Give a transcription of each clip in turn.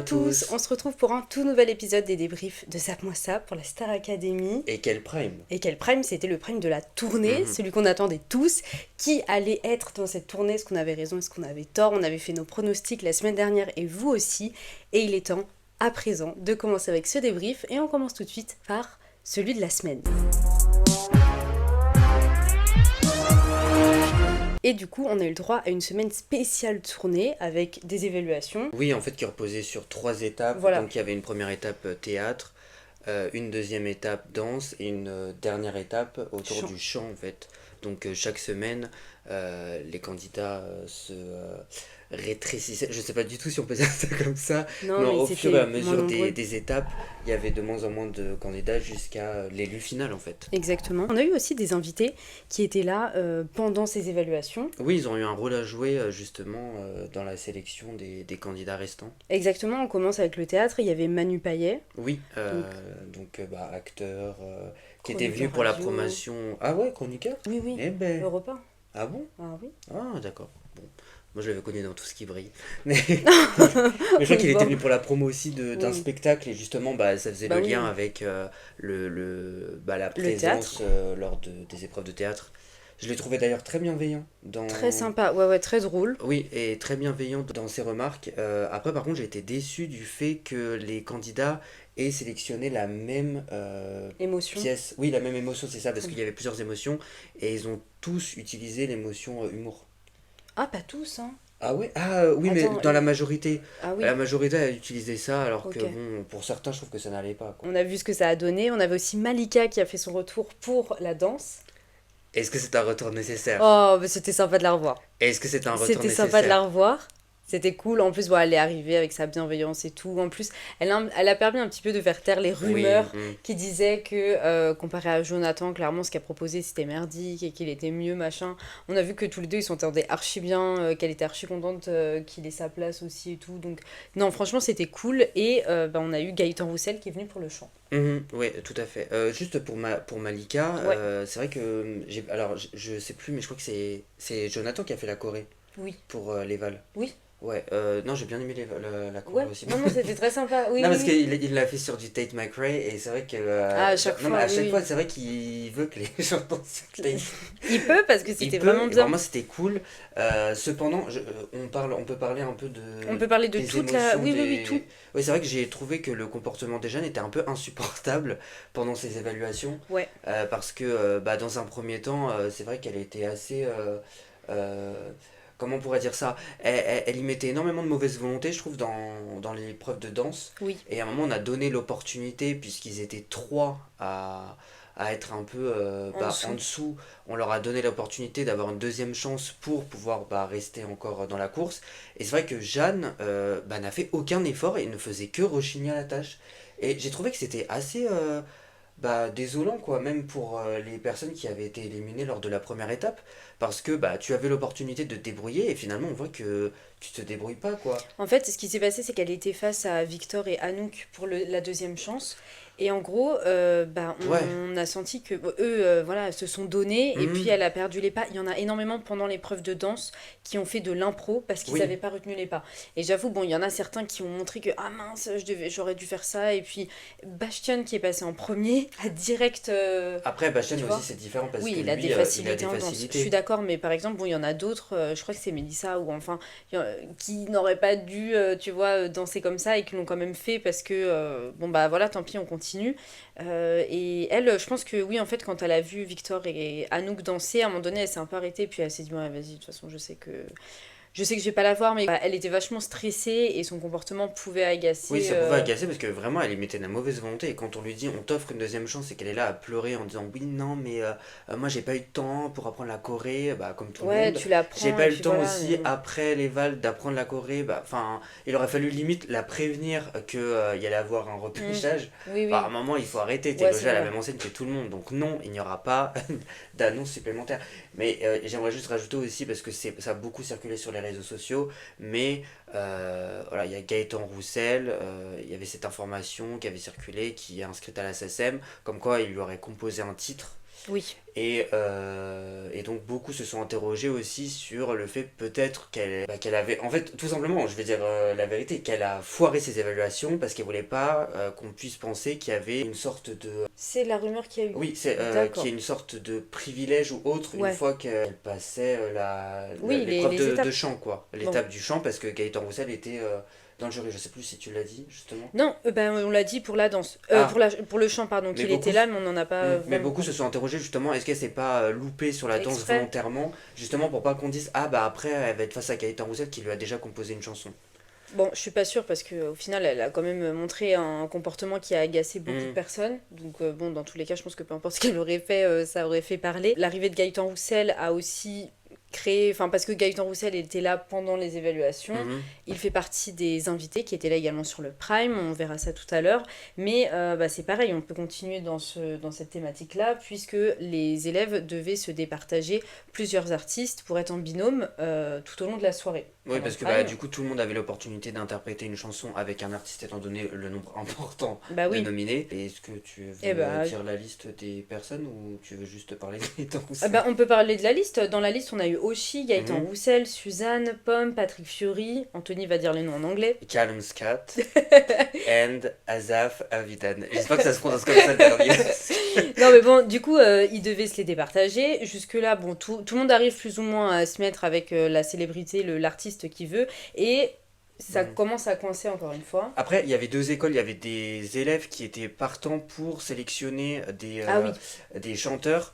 à tous. On se retrouve pour un tout nouvel épisode des débriefs de Zap-moi ça pour la Star Academy. Et quel prime. Et quel prime, c'était le prime de la tournée, celui qu'on attendait tous, qui allait être dans cette tournée, est-ce qu'on avait raison, est-ce qu'on avait tort. On avait fait nos pronostics la semaine dernière et vous aussi. Et il est temps, à présent, de commencer avec ce débrief. Et on commence tout de suite par celui de la semaine. Et du coup, on a eu le droit à une semaine spéciale tournée avec des évaluations. Oui, en fait, qui reposait sur 3 étapes. Voilà. Donc, il y avait une première étape théâtre, une deuxième étape danse et une dernière étape autour Chant. du chant, en fait. Donc, chaque semaine, les candidats se rétrécissaient. Je sais pas du tout si on peut dire ça comme ça, Non, mais mais au c'était fur et à moins mesure nombreux. des étapes, il y avait de moins en moins de candidats jusqu'à l'élu final, en fait. Exactement. On a eu aussi des invités qui étaient là pendant ces évaluations. Oui, ils ont eu un rôle à jouer, justement, dans la sélection des candidats restants. Exactement, on commence avec le théâtre, il y avait Manu Payet, Oui, donc acteur qui était venu chroniqueur pour la radio. promotion. Ah ouais, chroniqueur? Oui, oui, Eh ben, Europe 1. ah bon? Ah oui. Ah d'accord. Bon, moi je l'avais connu dans Tout ce qui brille. Mais je crois qu'il était Bon. venu pour la promo aussi d'un Oui. spectacle et justement bah, ça faisait Bah le oui, lien avec la le théâtre. présence lors des épreuves de théâtre. Je l'ai trouvé d'ailleurs très bienveillant dans... Très sympa, ouais, très drôle. Oui, et très bienveillant dans ses remarques. Après, par contre, j'ai été déçu du fait que les candidats aient sélectionné la même Émotion. pièce. Oui, la même émotion, c'est ça, parce qu'il y avait plusieurs émotions, et ils ont tous utilisé l'émotion humour. Ah, pas tous, hein. Ah ouais? Oui, mais Attends, dans la majorité. ah oui, La majorité a utilisé ça, alors que ok. bon, pour certains, je trouve que ça n'allait pas, quoi. On a vu ce que ça a donné. On avait aussi Malika qui a fait son retour pour la danse. Est-ce que c'est un retour nécessaire? Oh, mais c'était sympa de la revoir. Est-ce que c'est un retour C'était sympa de la nécessaire? revoir. C'était cool. En plus, bon, elle est arrivée avec sa bienveillance et tout. En plus, elle a permis un petit peu de faire taire les Oui, rumeurs qui disaient que, comparé à Jonathan, clairement, ce qu'a proposé, c'était merdique et qu'il était mieux, machin. On a vu que tous les deux, ils s'entendaient archi bien, qu'elle était archi contente qu'il ait sa place aussi et tout. Donc, non, franchement, c'était cool. Et on a eu Gaëtan Roussel qui est venu pour le chant. Oui, tout à fait. Juste pour Malika, Ouais, c'est vrai que alors je sais plus, mais je crois que c'est Jonathan qui a fait la choré oui, pour les Vals. oui, Ouais, non, j'ai bien aimé la choré ouais. aussi. Non, non, c'était très sympa. Oui, Non, oui, parce oui. qu'il l'a fait sur du Tate McRae et c'est vrai que. Ah, à chaque Non, mais fois, à oui, chaque fois, oui. c'est vrai qu'il veut que les gens dansent sur Tate. Il peut parce que Il c'était peut, vraiment et bien. vraiment c'était cool. Cependant, on peut parler un peu On peut parler de des toute la... émotions Oui, oui, oui, tout. Oui, c'est vrai que j'ai trouvé que le comportement des jeunes était un peu insupportable pendant ces évaluations. Ouais. Parce que dans un premier temps, c'est vrai qu'elle était assez... euh, comment on pourrait dire ça? Elle y mettait énormément de mauvaise volonté, je trouve, dans l'épreuve de danse. Oui. Et à un moment, on a donné l'opportunité, puisqu'ils étaient trois à être un peu En en dessous. dessous. On leur a donné l'opportunité d'avoir une deuxième chance pour pouvoir rester encore dans la course. Et c'est vrai que Jeanne n'a fait aucun effort et ne faisait que rechigner à la tâche. Et j'ai trouvé que c'était assez désolant, quoi, même pour les personnes qui avaient été éliminées lors de la première étape. Parce que tu avais l'opportunité de te débrouiller et finalement on voit que tu te débrouilles pas, quoi. En fait, ce qui s'est passé, c'est qu'elle était face à Victor et Anouk pour la deuxième chance. Et en gros, Ouais. on a senti que eux, voilà, se sont donnés. Et puis, Mhm. elle a perdu les pas. Il y en a énormément pendant l'épreuve de danse qui ont fait de l'impro parce qu'ils Oui. n'avaient pas retenu les pas. Et j'avoue, bon, il y en a certains qui ont montré que, ah mince, j'aurais dû faire ça. Et puis, Bastion, qui est passé en premier, a direct... Après, Bastien tu aussi vois. c'est différent parce Oui, que il a des lui, il a facilités des en danse. Je suis facilités. d'accord, mais par exemple, bon, il y en a d'autres, je crois que c'est Mélissa ou enfin, qui n'auraient pas dû, tu vois, danser comme ça et qui l'ont quand même fait parce que, bon, bah voilà, tant pis, on continue. Et elle, je pense que oui, en fait, quand elle a vu Victor et Anouk danser, à un moment donné, elle s'est un peu arrêtée, puis elle s'est dit, ouais, vas-y, de toute façon, je sais que je vais pas la voir, mais elle était vachement stressée et son comportement pouvait Oui, agacer. ça pouvait agacer parce que vraiment elle y mettait de la mauvaise volonté et quand on lui dit on t'offre une deuxième chance et qu'elle est là à pleurer en disant oui non mais moi j'ai pas eu de temps pour apprendre la Corée, comme tout le Ouais, monde. tu la J'ai prends et pas eu le puis temps voilà, mais aussi non. après les Vals d'apprendre la Corée, enfin il aurait fallu limite la prévenir que il y allait avoir un Mm. repêchage. Oui, Enfin, à oui. un moment il faut arrêter, t'es Ouais, c'est logé à la vrai. même enseigne que tout le monde donc non il n'y aura pas d'annonce supplémentaire. Mais j'aimerais juste rajouter aussi parce que ça a beaucoup circulé sur les réseaux sociaux mais voilà, il y a Gaëtan Roussel, il y avait cette information qui avait circulé, qui est inscrite à la SACEM, comme quoi il lui aurait composé un titre. Oui. Et donc beaucoup se sont interrogés aussi sur le fait peut-être qu'elle avait... En fait, tout simplement, je vais dire la vérité, qu'elle a foiré ses évaluations parce qu'elle voulait pas qu'on puisse penser qu'il y avait une sorte de... C'est la rumeur qu'il y a eu. Oui, c'est qu'il y ait D'accord. une sorte de privilège ou autre une Ouais. fois qu'elle passait Oui, l'épreuve les de étapes. chant, quoi. Bon. L'étape du chant parce que Gaëtan Roussel était dans le jury. Je sais plus si tu l'as dit, justement. Non, ben, on l'a dit pour la danse. Ah, Pour le chant, pardon, mais qu'il beaucoup, était là, mais on n'en a pas Mais vraiment beaucoup se parlé. sont interrogés justement, est-ce qu'elle s'est pas loupée sur la danse Exprès? volontairement, justement pour pas qu'on dise, ah bah après elle va être face à Gaëtan Roussel qui lui a déjà composé une chanson. Bon, je suis pas sûre parce que au final, elle a quand même montré un comportement qui a agacé beaucoup de Mhm. personnes. Donc bon, dans tous les cas, je pense que peu importe ce qu'elle aurait fait, ça aurait fait parler. L'arrivée de Gaëtan Roussel a aussi créé, enfin parce que Gaëtan Roussel était là pendant les évaluations, Mhm. il fait partie des invités qui étaient là également sur le Prime, on verra ça tout à l'heure. Mais bah, c'est pareil, on peut continuer dans cette thématique-là puisque les élèves devaient se départager plusieurs artistes pour être en binôme tout au long de la soirée. Oui, Pendant le parce que bah, Prime, du coup tout le monde avait l'opportunité d'interpréter une chanson avec un artiste étant donné le nombre important bah de oui. nominés. Et est-ce que tu Et veux bah, dire la liste des personnes ou tu veux juste parler de Gaëtan ah Roussel? bah, on peut parler de la liste. Dans la liste, on a eu Oshi, Gaëtan Mhm. Roussel, Suzanne, Pomme, Patrick Fiori. Anthony va dire les noms en anglais. Callum Scott and Azaf Avidan. J'espère que ça se prononce comme ça le dernier. Non, mais bon, du coup, ils devaient se les départager. Jusque-là, bon, tout le monde arrive plus ou moins à se mettre avec la célébrité, l'artiste qui veut. Et ça Mhm. commence à coincer encore une fois. Après, il y avait deux écoles, il y avait des élèves qui étaient partants pour sélectionner Ah oui, des chanteurs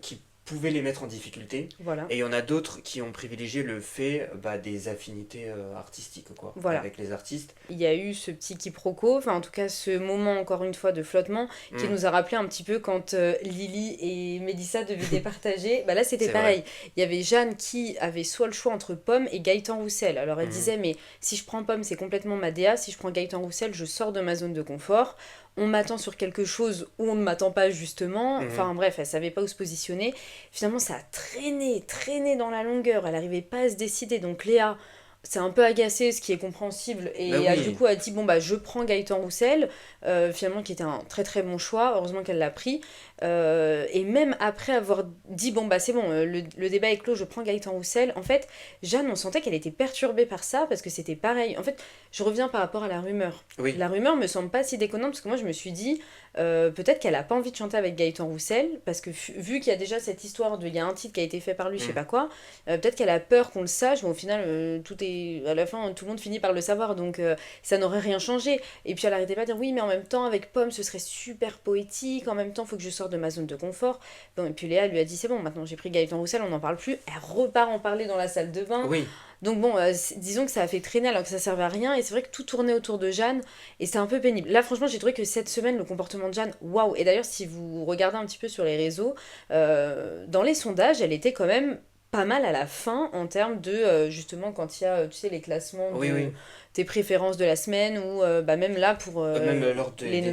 qui pouvaient les mettre en difficulté. voilà. Et il y en a d'autres qui ont privilégié le fait bah, des affinités artistiques, quoi, Voilà. avec les artistes. Il y a eu ce petit quiproquo, enfin en tout cas ce moment encore une fois de flottement qui Hmm, nous a rappelé un petit peu quand Lily et Mélissa devaient départager. Bah là c'était c'est vrai. pareil. Il y avait Jeanne qui avait soit le choix entre Pomme et Gaëtan Roussel. Alors elle Mhm, disait mais si je prends Pomme c'est complètement ma DA, si je prends Gaëtan Roussel je sors de ma zone de confort. On m'attend sur quelque chose où on ne m'attend pas justement. mhm. Enfin bref, elle savait pas où se positionner. Finalement ça a traîné dans la longueur. Elle n'arrivait pas à se décider. Donc Léa c'est un peu agacé, ce qui est compréhensible, Bah et du oui. coup a dit bon bah je prends Gaëtan Roussel, finalement qui était un très très bon choix, heureusement qu'elle l'a pris, et même après avoir dit bon bah c'est bon, le débat est clos, je prends Gaëtan Roussel, en fait Jeanne on sentait qu'elle était perturbée par ça, parce que c'était pareil, en fait je reviens par rapport à la rumeur. Oui. La rumeur me semble pas si déconnante, parce que moi je me suis dit, peut-être qu'elle a pas envie de chanter avec Gaëtan Roussel, parce que vu qu'il y a déjà cette histoire de, il y a un titre qui a été fait par lui, je sais Hmm. pas quoi, peut-être qu'elle a peur qu'on le sache, mais au final, tout est. À la fin, tout le monde finit par le savoir, donc ça n'aurait rien changé. Et puis elle arrêtait pas de dire oui, mais en même temps, avec Pomme, ce serait super poétique, en même temps, faut que je sorte de ma zone de confort. Bon, et puis Léa lui a dit c'est bon, maintenant j'ai pris Gaëtan Roussel, on n'en parle plus. Elle repart en parler dans la salle de bain. Oui. Donc bon, disons que ça a fait traîner alors que ça servait à rien, et c'est vrai que tout tournait autour de Jeanne, et c'est un peu pénible. Là, franchement, j'ai trouvé que cette semaine, le comportement de Jeanne, waouh! Et d'ailleurs, si vous regardez un petit peu sur les réseaux, dans les sondages, elle était quand même pas mal à la fin en termes de justement quand il y a tu sais les classements Oui, de oui. tes préférences de la semaine ou bah même là pour Même lors les des nominations.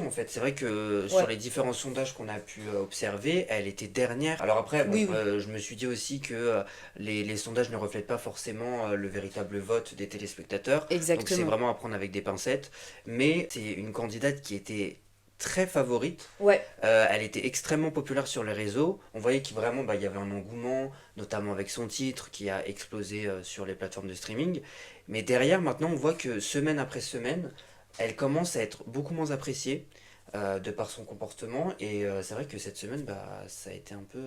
nominations, en fait. C'est vrai que sur Ouais, les différents sondages qu'on a pu observer, elle était dernière. Alors après, bon, oui, oui, je me suis dit aussi que les sondages ne reflètent pas forcément le véritable vote des téléspectateurs. Donc c'est exactement. vraiment à prendre avec des pincettes. Mais c'est une candidate qui était très favorite. Ouais, Elle était extrêmement populaire sur les réseaux. On voyait qu'il vraiment, bah, il y avait un engouement, notamment avec son titre qui a explosé sur les plateformes de streaming. Mais derrière, maintenant, on voit que semaine après semaine, elle commence à être beaucoup moins appréciée de par son comportement. Et c'est vrai que cette semaine, bah, ça a été un peu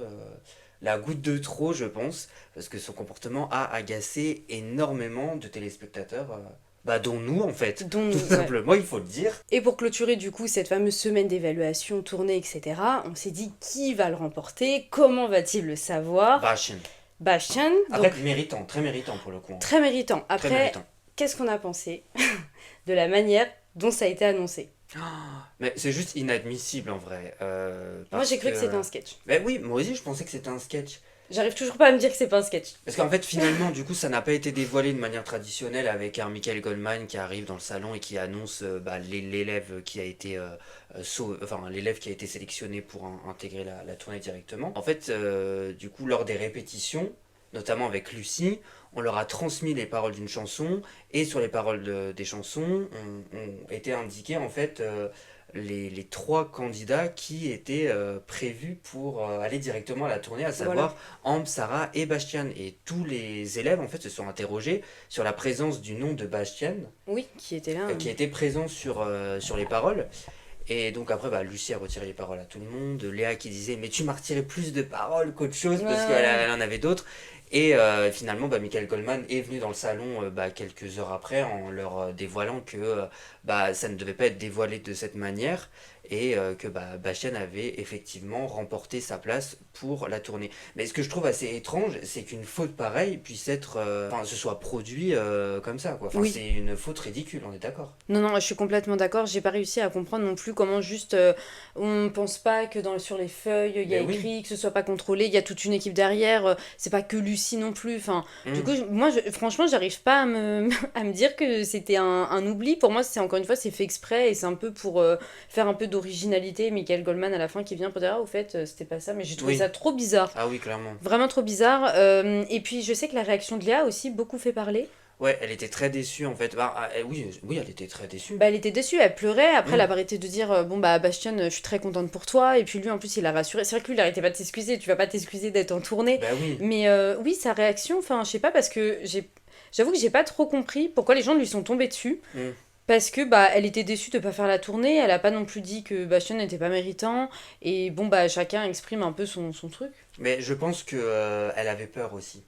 la goutte de trop, je pense, parce que son comportement a agacé énormément de téléspectateurs, bah, dont nous, en fait. dont Tout nous, ouais. simplement, il faut le dire. Et pour clôturer du coup cette fameuse semaine d'évaluation, tournée, etc., on s'est dit qui va le remporter, comment va-t-il le savoir? Bachin. Bastien, Après, donc méritant, très méritant pour le coup, hein. très méritant. Très Après, méritant. qu'est-ce qu'on a pensé de la manière dont ça a été annoncé? Mais c'est juste inadmissible en vrai. Moi Parce j'ai cru que c'était que. un sketch. Mais oui, moi aussi je pensais que c'était un sketch. J'arrive toujours pas à me dire que c'est pas un sketch. Parce qu'en fait, finalement, du coup, ça n'a pas été dévoilé de manière traditionnelle avec un Michael Goldman qui arrive dans le salon et qui annonce bah, l'élève qui a été enfin l'élève qui a été sélectionné pour intégrer la tournée directement. En fait, du coup, lors des répétitions, notamment avec Lucie, on leur a transmis les paroles d'une chanson et sur les paroles des chansons, on était indiqué en fait les trois candidats qui étaient prévus pour aller directement à la tournée, à Voilà. savoir Ambre, Sarah et Bastian. Et tous les élèves en fait se sont interrogés sur la présence du nom de Bastian, Oui, qui était là. qui était présent sur les paroles. Et donc après, bah, Lucie a retiré les paroles à tout le monde. Léa qui disait mais tu m'as retiré plus de paroles qu'autre chose Ouais, parce qu'elle ouais. elle en avait d'autres. Et finalement, bah, Michael Goldman est venu dans le salon bah, quelques heures après en leur dévoilant que bah, ça ne devait pas être dévoilé de cette manière et que bah, Bastien avait effectivement remporté sa place pour la tournée. Mais ce que je trouve assez étrange, c'est qu'une faute pareille puisse être, enfin, se soit produit comme ça, quoi. Enfin, Oui. c'est une faute ridicule, on est d'accord. Non, non, je suis complètement d'accord. J'ai pas réussi à comprendre non plus comment juste on pense pas que sur les feuilles il y a Mais oui. écrit, que ce soit pas contrôlé, il y a toute une équipe derrière. C'est pas que Lucie non plus. Enfin, du coup, Hmm. franchement, j'arrive pas à à me dire que c'était un oubli. Pour moi, c'est encore une fois, c'est fait exprès et c'est un peu pour faire un peu d'originalité. Michael Goldman à la fin qui vient pour dire ah, au fait, c'était pas ça. Mais j'ai trouvé Oui. ça trop bizarre. Ah oui, clairement. Vraiment trop bizarre. Et puis, je sais que la réaction de Léa a aussi beaucoup fait parler. Ouais, elle était très déçue en fait. Bah, oui, oui, elle était très déçue. Bah, elle était déçue, elle pleurait. Après, elle Hmm. a pas arrêté de dire bon, bah, Bastien, je suis très contente pour toi. Et puis lui, en plus, il a rassuré. C'est vrai que lui, il arrêtait pas de s'excuser. Tu vas pas t'excuser d'être en tournée. Bah oui. Mais oui, sa réaction, enfin, je sais pas, parce que j'avoue que j'ai pas trop compris pourquoi les gens lui sont tombés dessus. Hmm. Parce que bah elle était déçue de pas faire la tournée, elle a pas non plus dit que Bastien n'était pas méritant, et bon bah chacun exprime un peu son truc. Mais je pense que elle avait peur aussi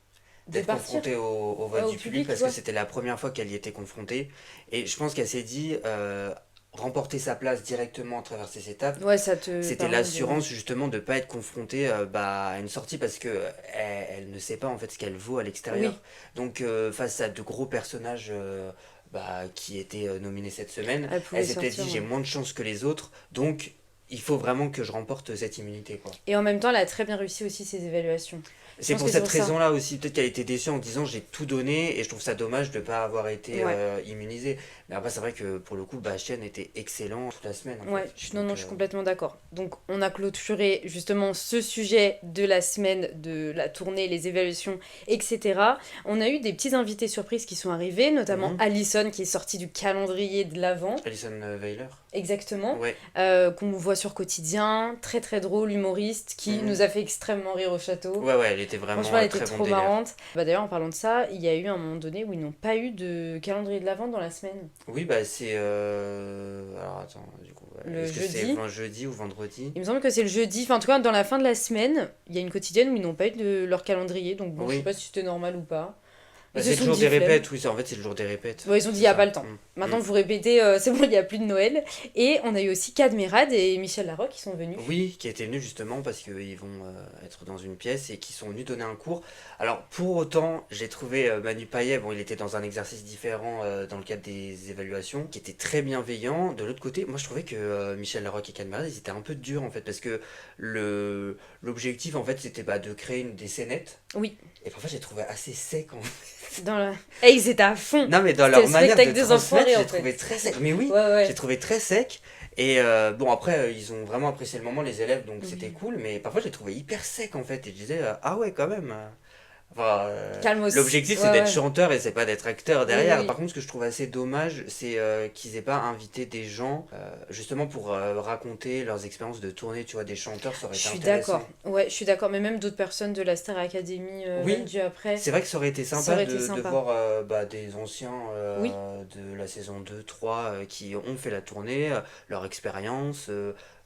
De d'être partir confrontée au vote au du public public, parce que ouais. c'était la première fois qu'elle y était confrontée. Et je pense qu'elle s'est dit remporter sa place directement à travers ces étapes. Ouais, ça te C'était permet de... l'assurance justement de ne pas être confrontée bah, à une sortie parce que elle ne sait pas en fait ce qu'elle vaut à l'extérieur. Oui, Donc face à de gros personnages bah, qui étaient nominés cette semaine, elle elle pouvait s'est peut-être sortir, dit j'ai ouais. moins de chance que les autres, donc il faut vraiment que je remporte cette immunité quoi. Et en même temps, elle a très bien réussi aussi ses évaluations. Je C'est pense pour que c'est cette pour ça. raison-là aussi, peut-être qu'elle était déçue en disant j'ai tout donné et je trouve ça dommage de ne pas avoir été Ouais. immunisée. Mais après, c'est vrai que pour le coup, Bastien était excellent toute la semaine en fait. Ouais, non, non, Donc, je suis complètement d'accord. Donc, on a clôturé justement ce sujet de la semaine, de la tournée, les évaluations, etc. On a eu des petits invités surprises qui sont arrivés, notamment mhm. Alison qui est sortie du calendrier de l'Avent, Alison Weiler. exactement, Ouais. qu'on voit sur Quotidien, très très drôle, humoriste, qui mhm. nous a fait extrêmement rire au château. Ouais, ouais, elle était Franchement, vraiment elle était très bon trop délire. marrante. Bah, d'ailleurs, en parlant de ça, il y a eu un moment donné où ils n'ont pas eu de calendrier de l'Avent dans la semaine. Oui, bah c'est. Alors attends, du coup, Le est-ce que c'est jeudi, jeudi ou vendredi? il me semble que c'est le jeudi, enfin en tout cas dans la fin de la semaine, il y a une quotidienne où ils n'ont pas eu de leur calendrier, donc bon, je sais Oui. pas si c'était normal ou pas. Bah, Ils se c'est le sont jour dit des flemme. répètes, oui, en fait, c'est le jour des répètes. Bon, ils ont dit il C'est n'y a pas ça. le temps. Mm. Maintenant vous répétez, c'est bon, il n'y a plus de Noël. Et on a eu aussi Cadmerade et Michel Larocque qui sont venus. Oui, qui étaient venus justement parce qu'ils vont être dans une pièce et qui sont venus donner un cours. Alors pour autant, j'ai trouvé Manu Payet, bon il était dans un exercice différent dans le cadre des évaluations, qui était très bienveillant. De l'autre côté, moi je trouvais que Michel Larocque et Cadmerade, ils étaient un peu durs en fait, parce que l'objectif en fait c'était bah, de créer des scénettes. Oui, Et parfois j'ai trouvé assez sec en dans la... Eh, ils étaient à fond. non, mais dans C'était leur le manière de spectacle des transmettre, enfoirés j'ai en trouvé fait. très sec. Mais oui, Ouais, j'ai ouais. trouvé très sec. Et bon, après, ils ont vraiment apprécié le moment, les élèves, donc c'était Oui. cool. Mais parfois, j'ai trouvé hyper sec en fait. Et je disais, ah ouais, quand même. Enfin, Calmos. l'objectif, Ouais, c'est d'être ouais. chanteur et c'est pas d'être acteur Oui, derrière. oui. Par contre, ce que je trouve assez dommage, c'est qu'ils aient pas invité des gens justement pour raconter leurs expériences de tournée. Tu vois, des chanteurs, ça aurait Je été suis intéressant. d'accord. Ouais, je suis d'accord. Mais même d'autres personnes de la Star Academy Oui, vendues après, c'est vrai que ça aurait été ça sympa aurait été de sympa. voir bah, des anciens Oui. de la saison 2 3 qui ont fait la tournée, leur expérience.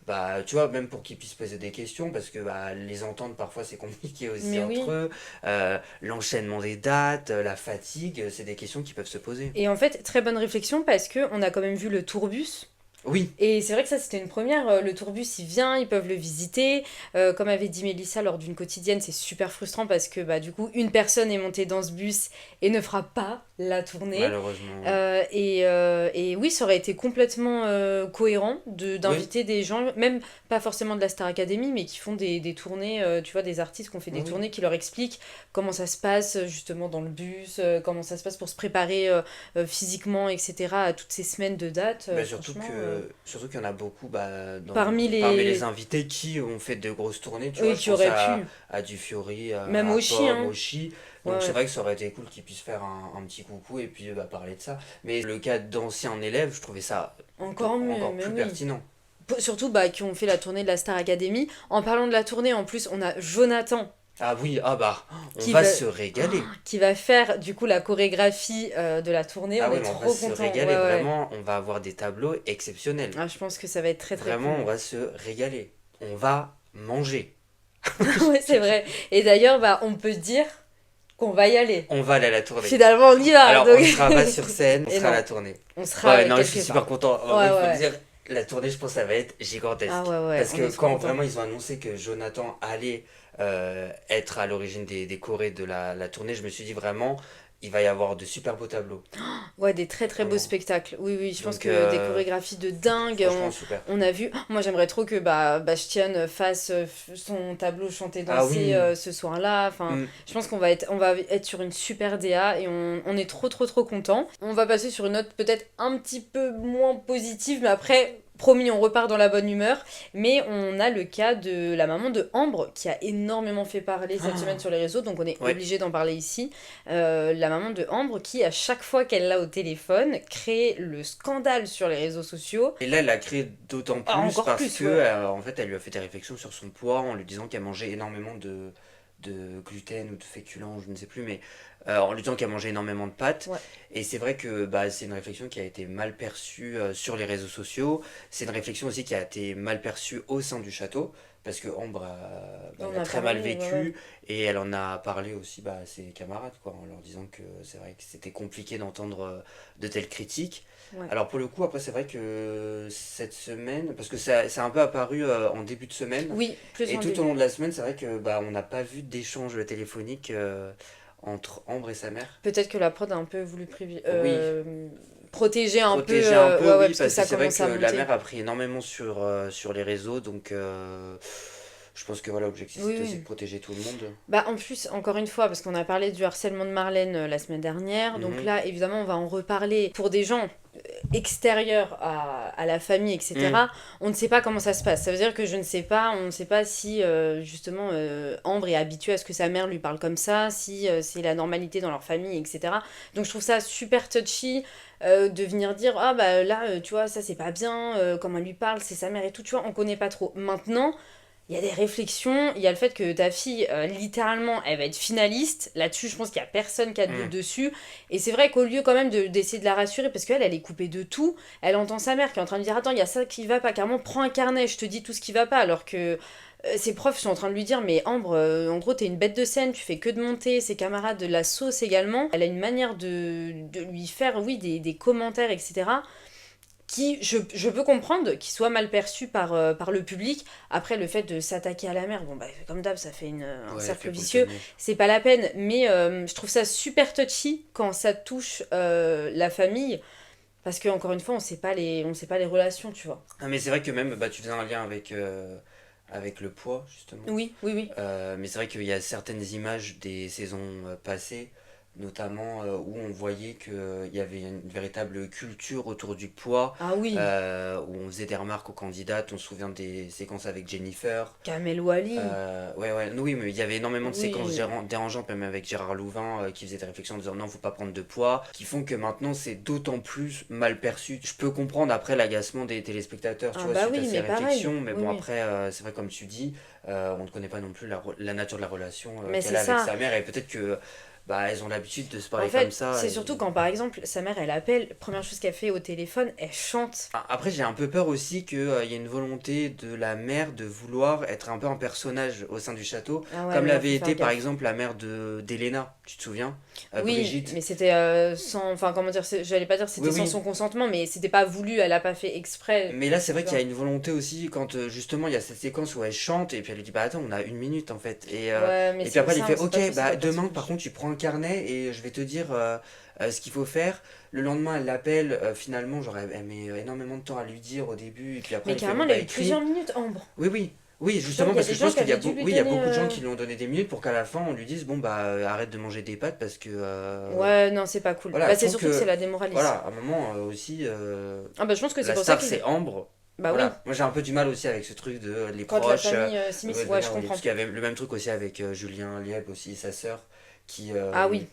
Bah, tu vois, même pour qu'ils puissent poser des questions, parce que bah, les entendre parfois c'est compliqué aussi Mais entre oui. eux. L'enchaînement des dates, la fatigue, c'est des questions qui peuvent se poser. Et en fait, très bonne réflexion parce que on a quand même vu le tourbus. Oui, Et c'est vrai que ça, c'était une première. Le tourbus, il vient, ils peuvent le visiter. Comme avait dit Mélissa lors d'une quotidienne, c'est super frustrant parce que bah, du coup, une personne est montée dans ce bus et ne fera pas la tournée. malheureusement, oui. Et oui, ça aurait été complètement cohérent Oui, d'inviter des gens, même pas forcément de la Star Academy, mais qui font des tournées, tu vois, des artistes qui ont fait oui, des oui. tournées, qui leur expliquent comment ça se passe justement dans le bus, comment ça se passe pour se préparer physiquement, etc., à toutes ces semaines de dates. Bah, Franchement, surtout qu'il y en a beaucoup bah, parmi parmi les les... invités qui ont fait de grosses tournées, tu vois, Oui, je qui pense auraient pu. à Du Fury, Même à Oshi, Pomme, hein. Oshi, Ouais, donc c'est ouais. vrai que ça aurait été cool qu'ils puissent faire un petit coucou et puis bah, parler de ça. Mais le cas d'anciens élèves, je trouvais ça Encore mieux, encore mais plus oui. pertinent. Surtout bah, qui ont fait la tournée de la Star Academy. En parlant de la tournée, en plus, on a Jonathan Ah oui, ah bah, on qui va va, se régaler. qui va faire du coup la chorégraphie de la tournée. Ah On ouais, est mais on va trop se contents. Ouais, régaler, ouais. vraiment, on va avoir des tableaux exceptionnels. Ah, je pense que ça va être très très Vraiment, cool. on va se régaler. On va manger. Ouais, c'est vrai. Et d'ailleurs, bah, on peut dire qu'on va y aller. On va aller à la tournée. Finalement, on y va. Alors, Donc... on ne sera pas sur scène, on Et sera à non, la tournée. on sera Ouais, non, je suis quelque super part. content. En vrai, Ouais, il faut le ouais. dire, la tournée, je pense que ça va être Ah gigantesque. ouais, ouais, Parce on est que trop quand contents. vraiment ils ont annoncé que Jonathan allait être à l'origine des chorés de la tournée, je me suis dit vraiment, il va y avoir de super beaux tableaux. Ouais, des très très beaux Vraiment. spectacles. Oui, oui, je pense Donc, que des chorégraphies de dingue. franchement, super. On a vu. Oh, moi, j'aimerais trop que bah, Bastien fasse son tableau chanter Ah danser oui. ce soir-là. Enfin, Mm. je pense on va être sur une super DA et on est trop trop trop content. On va passer sur une note peut-être un petit peu moins positive, mais après. Promis, on repart dans la bonne humeur. Mais on a le cas de la maman de Ambre qui a énormément fait parler cette semaine sur les réseaux, donc on est Ouais. obligé d'en parler ici. La maman de Ambre qui, à chaque fois qu'elle l'a au téléphone, crée le scandale sur les réseaux sociaux. Et là, elle a créé d'autant Ah, plus encore parce plus, que, ouais. en fait, elle lui a fait des réflexions sur son poids en lui disant qu'elle mangeait énormément de gluten ou de féculents, je ne sais plus, mais en lui disant qu'elle mangeait énormément de pâtes. Ouais. Et c'est vrai que bah, c'est une réflexion qui a été mal perçue sur les réseaux sociaux. C'est une réflexion aussi qui a été mal perçue au sein du château, parce que Ambre bah, On l'a a très mal parlé, ouais, ouais. vécu, et elle en a parlé aussi bah, à ses camarades, quoi, en leur disant que c'est vrai que c'était compliqué d'entendre de telles critiques. Ouais. Alors pour le coup, après c'est vrai que cette semaine, parce que ça a un peu apparu en début de semaine, Oui, plus et en tout au long début. de la semaine, c'est vrai que bah, on n'a pas vu d'échange téléphonique entre Ambre et sa mère. Peut-être que la prod a un peu voulu Oui, protéger un peu, protéger un peu, ouais, ouais, oui, parce que parce que ça c'est vrai commence que à la monter. mère a pris énormément sur les réseaux, donc je pense que voilà, l'objectif Oui, c'était aussi oui. de protéger tout le monde. Bah en plus, encore une fois, parce qu'on a parlé du harcèlement de Marlène la semaine dernière, donc Mhm. là, évidemment, on va en reparler pour des gens extérieurs à la famille, Mhm. etc. On ne sait pas comment ça se passe. Ça veut dire que je ne sais pas, on ne sait pas si justement Ambre est habituée à ce que sa mère lui parle comme ça, si c'est la normalité dans leur famille, etc. Donc je trouve ça super touchy de venir dire ah bah là tu vois ça c'est pas bien, comment elle lui parle, c'est sa mère et tout, tu vois, on connaît pas trop. Maintenant il y a des réflexions, il y a le fait que ta fille, littéralement, elle va être finaliste. Là-dessus, je pense qu'il y a personne qui a de doute Mhm. dessus. Et c'est vrai qu'au lieu quand même d'essayer de la rassurer, parce qu'elle, elle est coupée de tout, elle entend sa mère qui est en train de dire attends, il y a ça qui va pas, carrément, prends un carnet, je te dis tout ce qui va pas. Alors que ses profs sont en train de lui dire mais Ambre, en gros, t'es une bête de scène, tu fais que de monter, ses camarades de la sauce également. Elle a une manière de lui faire, oui, des commentaires, etc qui, je peux comprendre, qui soit mal perçu par le public. Après, le fait de s'attaquer à la mer, bon, bah, comme d'hab, ça fait un Ouais, cercle effet boule de vicieux. neige. C'est pas la peine, mais je trouve ça super touchy quand ça touche la famille. Parce que encore une fois, on sait pas les relations, tu vois. Ah, mais c'est vrai que même, bah, tu faisais un lien avec le poids, justement. Oui, oui, oui. Mais c'est vrai qu'il y a certaines images des saisons passées, notamment où on voyait qu'il y avait une véritable culture autour du poids, Ah oui, où on faisait des remarques aux candidates. On se souvient des séquences avec Jennifer. Kamel Wally. Ouais, ouais, oui, mais il y avait énormément de séquences Oui. dérangeantes, même avec Gérard Louvain, qui faisait des réflexions en disant non, faut pas prendre de poids, qui font que maintenant c'est d'autant plus mal perçu. Je peux comprendre après l'agacement des téléspectateurs, tu Ah vois, bah suite à oui, ces mais pareil. réflexions, mais Oui, bon, oui. après, c'est vrai, comme tu dis, on ne connaît pas non plus la nature de la relation Mais qu'elle c'est a avec ça. sa mère, et peut-être que bah, elles ont l'habitude de se En parler comme fait, ça. c'est surtout quand, par exemple, sa mère, elle appelle, première chose qu'elle fait au téléphone, elle chante. Après, j'ai un peu peur aussi qu'il y ait une volonté de la mère de vouloir être un peu un personnage au sein du château, Ah ouais, comme mais là, faut l'avait faire été par gaffe. exemple la mère d'Elena, tu te souviens? Oui, Brigitte. mais c'était sans. Enfin, comment dire, j'allais pas dire Oui, c'était sans oui. son consentement, mais c'était pas voulu, elle a pas fait exprès, Mais là, c'est tu vrai qu'il y vois. a une volonté aussi quand justement il y a cette séquence où elle chante et puis elle lui dit bah attends, on a une minute en fait. Ouais, mais Et puis après, elle lui ça, on fait sait ok, pas trop c'est bah quoi le demain par personnage. contre, tu prends un carnet et je vais te dire ce qu'il faut faire. Le lendemain, elle l'appelle, finalement, genre elle met énormément de temps à lui dire au début et puis après, Mais elle fait carrément, bon elle a bah eu écris. plusieurs minutes, Ambre. Oui, oui. Oui, Genre, justement, il y a parce que des je gens pense qui qu'il y a, avaient dû lui oui, il y a donner. beaucoup de gens qui lui ont donné des minutes pour qu'à la fin, on lui dise, bon, bah, arrête de manger des pâtes parce que, Ouais, non, c'est pas cool. voilà, Bah, je c'est trouve surtout que c'est que, la démoralise. voilà, à un moment aussi, Ah, bah, je pense que c'est la pour ça star, qu'ils. c'est Ambre. Bah oui, Voilà, moi j'ai un peu du mal aussi avec ce truc de les quand la proches, famille s'immisce, ouais, je devenir, oui, comprends. parce qu'il y avait le même truc aussi avec Julien Lieb aussi, sa sœur, qui, Ah euh, oui,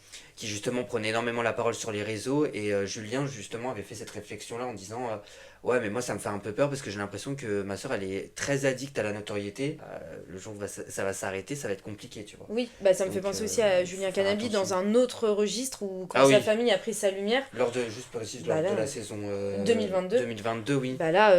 qui justement prenait énormément la parole sur les réseaux. Et Julien, justement, avait fait cette réflexion-là en disant ouais, mais moi, ça me fait un peu peur parce que j'ai l'impression que ma soeur, elle est très addicte à la notoriété. Le jour où ça va s'arrêter, ça va être compliqué, tu vois. Oui, bah ça me fait Donc, penser aussi à il faut Julien faire Canabi attention. dans un autre registre où quand Ah sa oui, famille a pris sa lumière, juste précise, bah lors de là, la saison 2022. 2022, oui. Bah là,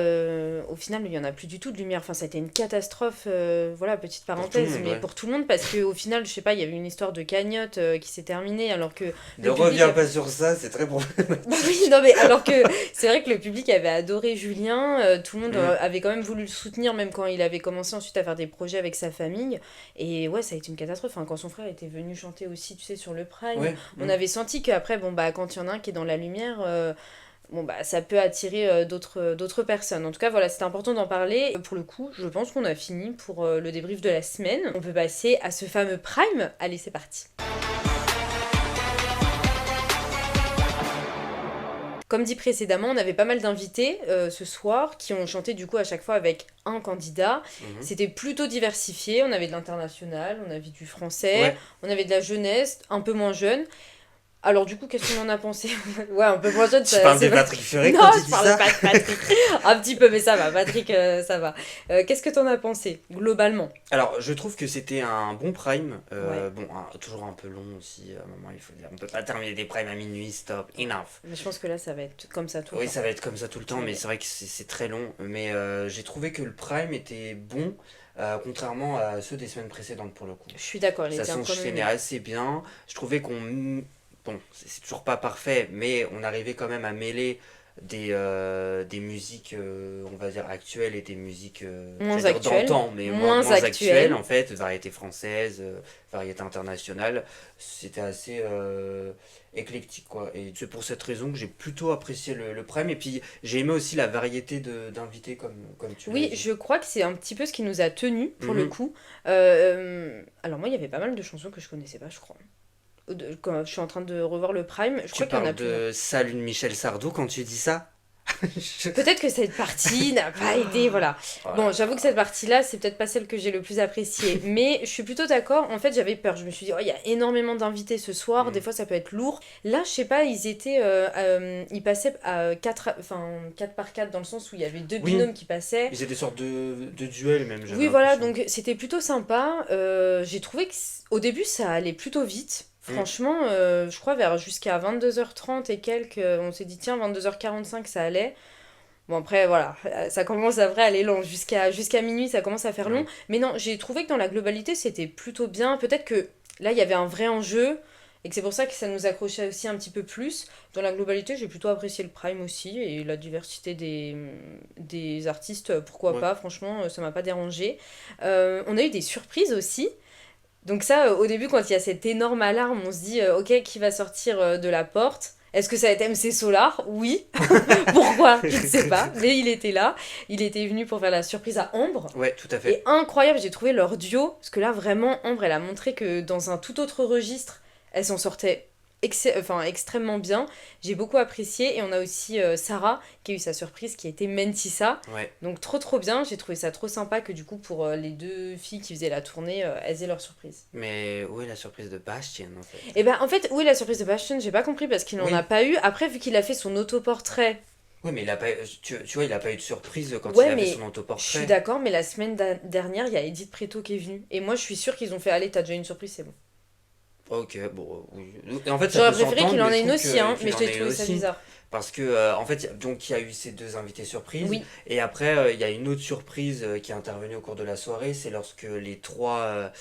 au final, il n'y en a plus du tout de lumière. Enfin, ça a été une catastrophe, voilà, petite Pour tout le parenthèse, monde, mais ouais. pour tout le monde, parce qu'au final, je sais pas, il y avait une histoire de cagnotte qui s'est terminée, alors que Ne le public... reviens pas sur ça, c'est très Bah problématique. oui, non mais alors que c'est vrai que le public avait adoré Julien, tout le monde Mm. avait quand même voulu le soutenir, même quand il avait commencé ensuite à faire des projets avec sa famille. Et ouais, ça a été une catastrophe. Enfin, quand son frère était venu chanter aussi, tu sais, sur le Prime, Ouais. on Mm. avait senti qu'après, bon bah quand il y en a un qui est dans la lumière, bon bah ça peut attirer d'autres personnes. En tout cas, voilà, c'était important d'en parler. Pour le coup, je pense qu'on a fini pour le débrief de la semaine. On peut passer à ce fameux Prime. Allez, c'est parti. Comme dit précédemment, on avait pas mal d'invités ce soir qui ont chanté du coup à chaque fois avec un candidat. Mhm. C'était plutôt diversifié, on avait de l'international, on avait du français, Ouais. on avait de la jeunesse, un peu moins jeune. Alors du coup, qu'est-ce qu'on en a pensé? Ouais, un peu moins jeune, Tu parles c'est de vrai. Patrick Furet Non, quand tu je dis parle ça? pas de Patrick. Un petit peu, mais ça va, Patrick, ça va. Qu'est-ce que t'en as pensé, globalement? Alors, je trouve que c'était un bon prime. Ouais, Bon, toujours un peu long aussi. À un moment, il faut dire. On peut pas terminer des primes à minuit, stop, enough. mais je pense que là, ça va être comme ça tout le Oui, temps. ça va être comme ça tout le temps, mais Ouais. c'est vrai que c'est très long. Mais j'ai trouvé que le prime était bon, contrairement à ceux des semaines précédentes pour le coup. Je suis d'accord, il Ça était quand s'enchaînait même... assez bien. Je trouvais qu'on... Bon, c'est toujours pas parfait, mais on arrivait quand même à mêler des musiques, on va dire, actuelles et des musiques, Moins j'allais dire actuel, d'antan, mais moins moins actuelles, actuel. en fait, variété française, variété internationale. C'était assez éclectique, quoi. Et c'est pour cette raison que j'ai plutôt apprécié le Prime. Et puis, j'ai aimé aussi la variété d'invités, comme tu l'as Oui, dit. je crois que c'est un petit peu ce qui nous a tenus, pour le Mhm. coup. Alors moi, il y avait pas mal de chansons que je connaissais pas, je crois. Quand je suis en train de revoir le Prime, je Tu crois qu'il y en a parles plus. de Salut de Michel Sardou quand tu dis ça? Je- Peut-être que cette partie n'a pas été, voilà. Oh là Bon, j'avoue que là. cette partie-là, c'est peut-être pas celle que j'ai le plus appréciée, mais je suis plutôt d'accord. En fait, j'avais peur. Je me suis dit, oh, il y a énormément d'invités ce soir, des Mm. fois ça peut être lourd. Là, je sais pas, ils passaient à 4 par 4 dans le sens où il y avait deux Oui, binômes qui passaient. ils étaient des sortes de duels même, j'avais Oui, voilà, l'impression. donc c'était plutôt sympa. J'ai trouvé que au début, ça allait plutôt vite. Mm. Franchement, je crois vers jusqu'à 22h30 et quelques, on s'est dit, tiens, 22h45, ça allait. Bon, après, voilà, ça commence à vrai aller long. Jusqu'à minuit, ça commence à faire long. Ouais. Mais non, j'ai trouvé que dans la globalité, c'était plutôt bien. Peut-être que là, il y avait un vrai enjeu et que c'est pour ça que ça nous accrochait aussi un petit peu plus. Dans la globalité, j'ai plutôt apprécié le Prime aussi et la diversité des artistes, pourquoi Ouais. pas. Franchement, ça m'a pas dérangé. On a eu des surprises aussi. Donc ça, au début, quand il y a cette énorme alarme, on se dit, ok, qui va sortir de la porte? Est-ce que ça va être MC Solar? Oui. Pourquoi? Je ne sais pas. Mais il était là. Il était venu pour faire la surprise à Ambre. Ouais, tout à Et fait. incroyable, j'ai trouvé leur duo. Parce que là, vraiment, Ambre, elle a montré que dans un tout autre registre, elle s'en sortait extrêmement bien. J'ai beaucoup apprécié. Et on a aussi Sarah, qui a eu sa surprise, qui a été Mentissa. Ouais. Donc trop bien. J'ai trouvé ça trop sympa que du coup, pour les deux filles qui faisaient la tournée, elles aient leur surprise. Mais où est la surprise de Bastien en fait? Et ben en fait, où est la surprise de Bastion? J'ai pas compris parce qu'il n'en Oui. a pas eu. Après, vu qu'il a fait son autoportrait. Oui, mais il a pas, tu vois, il a pas eu de surprise quand il Ouais, a fait mais son je suis autoportrait. d'accord, mais la semaine dernière, il y a Edith Preto qui est venue. Et moi, je suis sûre qu'ils ont fait, allez, t'as déjà une surprise, c'est bon. Ok, bon, oui. Et en fait, ça J'aurais peut préféré s'entendre, qu'il en mais ait je une trouve aussi, hein, qu'il mais je en t'ai ait trouvé ça aussi. bizarre. Parce que, en fait, donc, il y a eu ces deux invités surprises. Oui. Et après, il y a une autre surprise qui est intervenue au cours de la soirée. C'est lorsque les trois,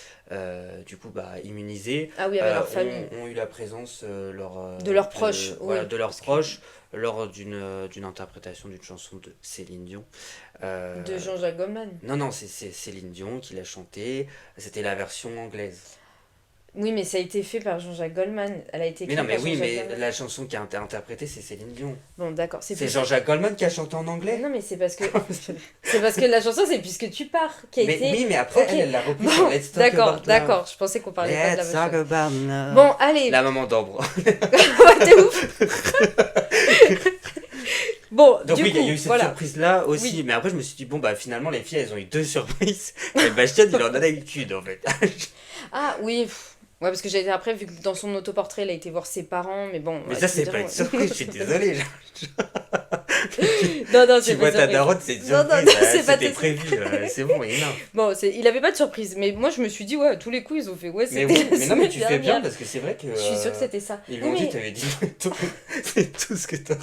du coup, bah, immunisés, Ah oui, avec leur famille. ont eu la présence De leurs proches, voilà, oui. de leurs Parce que... proches lors d'une interprétation d'une chanson de Céline Dion. De Euh, Jean-Jacques Goldman. non, non, c'est Céline Dion qui l'a chanté. C'était la version anglaise. Oui, mais ça a été fait par Jean-Jacques Goldman. Elle a été Mais non, écrite mais par oui, Jean-Jacques mais Goldman. la chanson qui a été interprétée, c'est Céline Dion. Bon, d'accord, c'est C'est plus... Jean-Jacques Goldman qui a chanté en Mais anglais? non, mais c'est parce que... c'est parce que la chanson, c'est Puisque tu pars, qui a Mais été... oui, mais après, Ok. elle l'a repris sur Bon, Let's Talk d'accord, About Love. d'accord. Je pensais qu'on parlait pas de la Let's même talk chose. about love. Bon, allez. La maman d'Ambre. Ouais, t'es ouf. Bon, Donc du oui, coup, il y a eu cette voilà. surprise-là aussi. Oui. Mais après, je me suis dit, bon, bah finalement, les filles, elles ont eu deux surprises. Et Bastien, il en a eu qu'une, en fait. Ah oui, Ouais, parce que j'ai été après, vu que dans son autoportrait, il a été voir ses parents, mais bon, Mais ouais, ça, tu me c'est pas diras. une surprise, je suis désolé. Non, non, Tu c'est pas vois une ta surprise. daronne, c'est une Non, non, surprise. non, c'est pas C'était de... prévu. C'est bon, énorme. Bon, il avait pas de surprise, mais moi je me suis dit, ouais, tous les coups ils ont fait, ouais, Mais c'était oui, la mais non, mais semaine tu fais bien dernière. parce que c'est vrai que Je suis sûre que c'était ça. ils Oui, l'ont dit, mais t'avais dit tout, c'est tout ce que t'auras.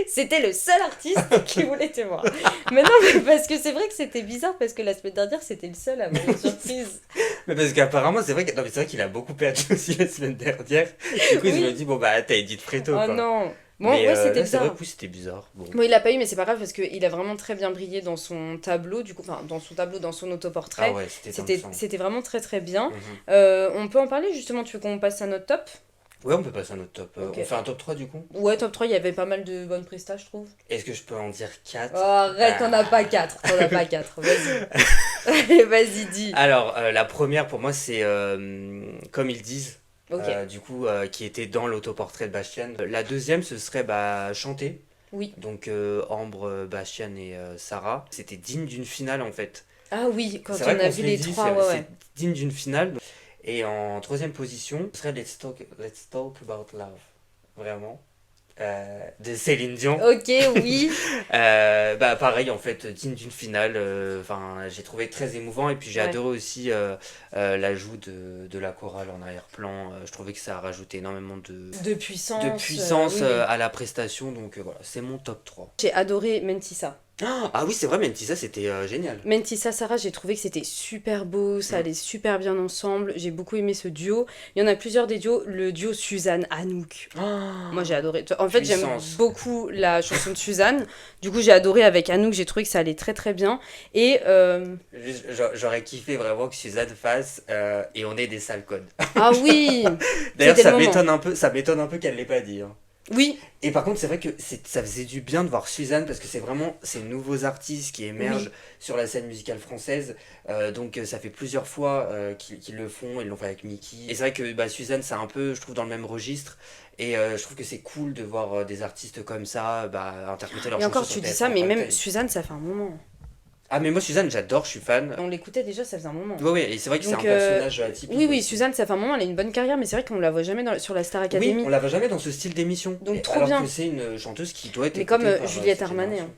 c'était le seul artiste qui voulait te voir. Mais non, mais parce que c'est vrai que c'était bizarre, parce que la semaine dernière c'était le seul à avoir une surprise. Mais parce qu'apparemment, c'est vrai que... Non, mais c'est vrai qu'il a beaucoup perdu aussi la semaine dernière. Du coup, ils Oui. me dit, bon, bah, t'as Edith Freto, Oh quoi. non. Bon, Mais ouais, c'était là, c'est vrai bizarre. que oui, c'était bizarre. Bon. Bon, il l'a pas eu, mais c'est pas grave parce qu'il a vraiment très bien brillé dans son tableau, du coup, enfin, dans son tableau, dans son Ah autoportrait. ouais, c'était C'était, dansant. c'était vraiment très très bien. Mhm. On peut en parler justement, tu veux qu'on passe à notre top? Ouais, on peut passer à notre top. Ok. On fait un top 3 du coup. Ouais, top 3 il y avait pas mal de bonnes prestas, je trouve. Est-ce que je peux en dire Oh, 4? arrête, t'en as pas 4. T'en as pas 4. Vas-y. Allez, vas-y, dis. Alors, la première pour moi, c'est Comme ils disent, Ok. du coup, qui était dans l'autoportrait de Bastian. La deuxième, ce serait bah, Chanter. Oui. Donc, Ambre, Bastian et Sarah. C'était digne d'une finale en fait. Ah oui, quand C'est on vrai a qu'on vu se l'est les dit, trois, ouais, ouais. c'est digne d'une finale. Et en troisième position, ce serait Let's Talk About Love. Vraiment. De Céline Dion. Ok, oui. Bah pareil en fait digne d'une finale, enfin j'ai trouvé très émouvant et puis j'ai Ouais. adoré aussi l'ajout de la chorale en arrière-plan. Je trouvais que ça a rajouté énormément De puissance. de puissance Oui, oui. à la prestation, donc voilà, c'est mon top 3. J'ai adoré Mentissa. Ah oui, c'est vrai, Mentissa, c'était génial. Mentissa, Sarah, j'ai trouvé que c'était super beau, ça Mm. allait super bien ensemble. J'ai beaucoup aimé ce duo. Il y en a plusieurs des duos. Le duo Suzanne-Anouk. Moi j'ai adoré. En fait, j'aime Puissance. beaucoup la chanson de Suzanne. Du coup, j'ai adoré avec Anouk. J'ai trouvé que ça allait très très bien. Et J'aurais kiffé vraiment que Suzanne fasse et on ait des sales codes. ah oui, D'ailleurs, c'était le moment. ça m'étonne un peu qu'elle l'ait pas dit, hein. Oui, Et par contre, c'est vrai que ça faisait du bien de voir Suzanne parce que c'est vraiment ces nouveaux artistes qui émergent oui. sur la scène musicale française. Donc ça fait plusieurs fois qu'ils le font, ils l'ont fait avec Mickey. Et c'est vrai que bah, Suzanne, c'est un peu, je trouve, dans le même registre. Et je trouve que c'est cool de voir des artistes comme ça bah, interpréter leurs Et chansons encore, sur tu dis TF1 ça, mais prime même time. Suzanne, ça fait un moment. Ah mais moi Suzanne, j'adore, je suis fan. On l'écoutait déjà, ça faisait un moment. Ouais, ouais, et c'est vrai que c'est un Donc, personnage atypique oui, oui, aussi. Suzanne, ça fait un moment, elle a une bonne carrière, mais c'est vrai qu'on la voit jamais sur la Star Oui, Academy. on la voit jamais dans ce style d'émission. Donc, Et trop alors bien. que c'est une chanteuse qui doit être Mais comme écoutée par Juliette cette Armanet. génération.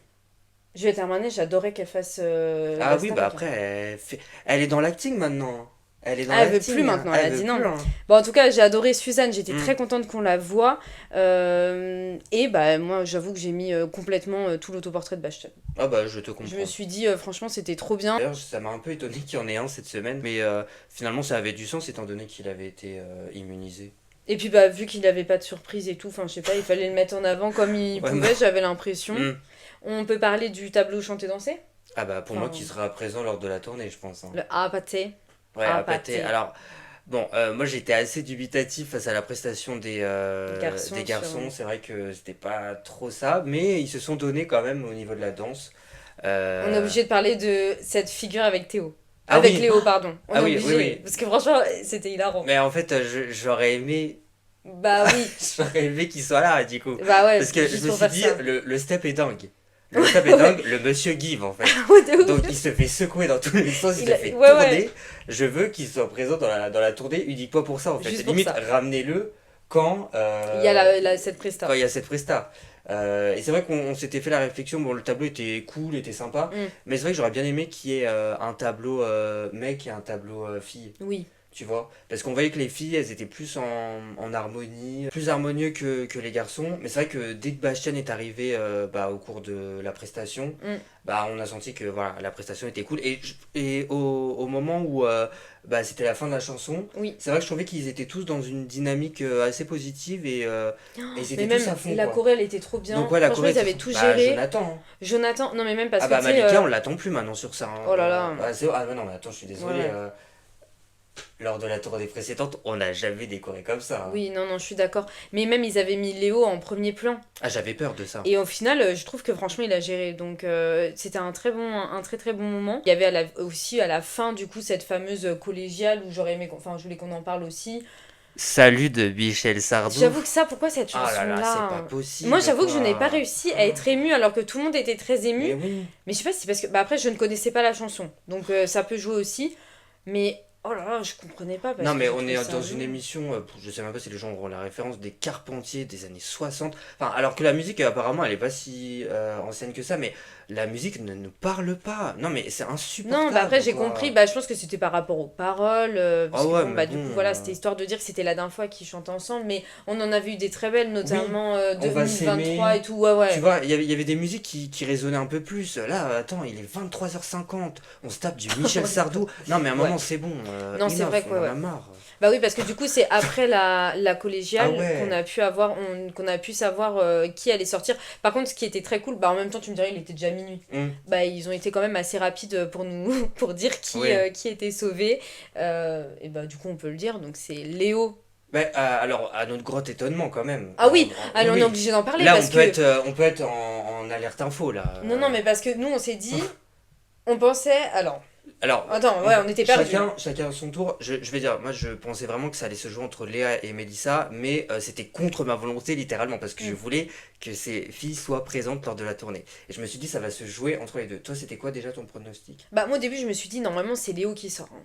Juliette Armanet, j'adorais qu'elle fasse Ah la oui, Star bah Academy. après, elle est dans l'acting maintenant. Elle est dans Ah, elle veut l'acting, plus hein. maintenant, elle a veut dit non. plus, hein. Bon, en tout cas, j'ai adoré Suzanne, j'étais Mm. très contente qu'on la voie. Et bah, moi, j'avoue que j'ai mis complètement tout l'autoportrait de Bastien. Ah bah, je te Je me comprends. suis dit, franchement, c'était trop bien. D'ailleurs, ça m'a un peu étonné qu'il y en ait un cette semaine, mais finalement, ça avait du sens étant donné qu'il avait été immunisé. Et puis, bah, vu qu'il avait pas de surprise et tout, enfin, je sais pas, il fallait le mettre en avant comme il Ouais, pouvait, j'avais l'impression. Mm. On peut parler du tableau chanter-danser? Ah bah, pour moi, Enfin, qui sera présent lors de la tournée, je pense, hein. le A pâté. Ouais, Ah, à pâté. pâté. Alors, bon, moi j'étais assez dubitatif face à la prestation Garçons des garçons. sur- C'est vrai que c'était pas trop ça, mais ils se sont donnés quand même au niveau de la danse. On est Euh, obligé de parler de cette figure avec Théo. Ah Avec oui. Léo, pardon. On Ah est oui, obligé. oui, oui. Parce que franchement, c'était hilarant. Mais en fait, j'aurais aimé, Bah oui. j'aurais aimé qu'il soit là, du coup. Bah ouais, Parce que je juste me pour suis faire dit, ça. le step est dingue. Le step est dingue, le monsieur give en fait. Ouais, de ouf. Donc il se fait secouer dans tous les sens, il Il se a- fait ouais, tourner. ouais. Je veux qu'il soit présent dans la tournée uniquement pour ça en fait. Juste pour Limite, ça. ramenez-le quand Il y a cette presta. quand il y a cette presta. Et c'est vrai qu'on s'était fait la réflexion, bon le tableau était cool, était sympa, Mm. mais c'est vrai que j'aurais bien aimé qu'il y ait un tableau mec et un tableau fille, Oui. tu vois. Parce qu'on voyait que les filles, elles étaient plus en harmonie, plus harmonieux que les garçons, mais c'est vrai que dès que Bastien est arrivé bah, au cours de la prestation, Mm. bah, on a senti que voilà, la prestation était cool. Et au moment où bah, c'était la fin de la chanson, Oui. c'est vrai que je trouvais qu'ils étaient tous dans une dynamique assez positive et ils étaient Mais même tous à fond. la quoi. choré, elle était trop bien. Donc ouais, la Franchement, Corée, ils avaient tout bah, géré. Jonathan, hein. Jonathan, non mais même parce Ah que bah tu sais, Malika, on l'attend plus maintenant sur ça, hein. Oh là là. Ah ouais, non, mais attends, je suis désolé. Ouais. Lors de la tournée précédente, on n'a jamais décoré comme ça, hein. oui, non, non, je suis d'accord. Mais même ils avaient mis Léo en premier plan. Ah, j'avais peur de ça. Et au final, je trouve que franchement, il a géré. Donc c'était un très très bon moment. Il y avait aussi à la fin, du coup, cette fameuse collégiale où j'aurais aimé, enfin, je voulais qu'on en parle aussi. Salut de Michel Sardou. J'avoue que ça, pourquoi cette Ah là là, c'est chanson-là pas possible. Moi, j'avoue que je quoi. n'ai pas réussi à être émue alors que tout le monde était très ému. Mais oui. Mais je sais pas si c'est parce que. Bah après, je ne connaissais pas la chanson. Donc ça peut jouer aussi. Mais Oh là là, je comprenais pas parce Non, que mais j'ai on trouvé est ça dans une nul. émission, je sais même pas si les gens auront la référence, des Carpentiers des années 60. Enfin, alors que la musique, apparemment, elle est pas si ancienne que ça, mais la musique ne nous parle pas. Non, mais c'est Non, bah après insupportable, j'ai compris, quoi. bah je pense que c'était par rapport aux paroles, Ah parce que ouais, bon mais bah du coup bon. voilà, c'était histoire de dire que c'était la dernière fois qu'ils chantaient ensemble, mais on en a vu des très belles, Oui, notamment on va 2023 s'aimer. et tout, ouais Tu ouais. vois, il y avait des musiques qui résonnaient un peu plus. Là, attends, il est 23h50. On se tape du Michel Ouais, Sardou. Non, mais à un ouais. moment, c'est bon. Non, c'est vrai Enough, que on ouais, en a ouais. marre. Bah oui, parce que du coup, c'est après la Ah collégiale qu'on ouais. a pu avoir, qu'on a pu savoir qui allait sortir. Par contre, ce qui était très cool, bah en même temps, tu me dirais, il était déjà minuit. Hum, Bah ils ont été quand même assez rapides pour nous, pour dire ouais. qui était sauvé. Et bah du coup, on peut le dire, donc c'est Léo. Mais alors, à notre grand étonnement quand même. Ah oui, Oui, allez, on est oui. obligé d'en parler Là, parce que... on peut être en alerte info, là. Non, non, mais parce que nous, on s'est dit, on pensait... Alors, Alors, attends, ouais, on était perdus là. chacun à son tour. Je vais dire, moi, je pensais vraiment que ça allait se jouer entre Léa et Mélissa, mais c'était contre ma volonté, littéralement, parce que je Mm. voulais que ces filles soient présentes lors de la tournée. Et je me suis dit, ça va se jouer entre les deux. Toi, c'était quoi déjà ton pronostic? Bah moi au début, je me suis dit, normalement, c'est Léo qui sort, hein.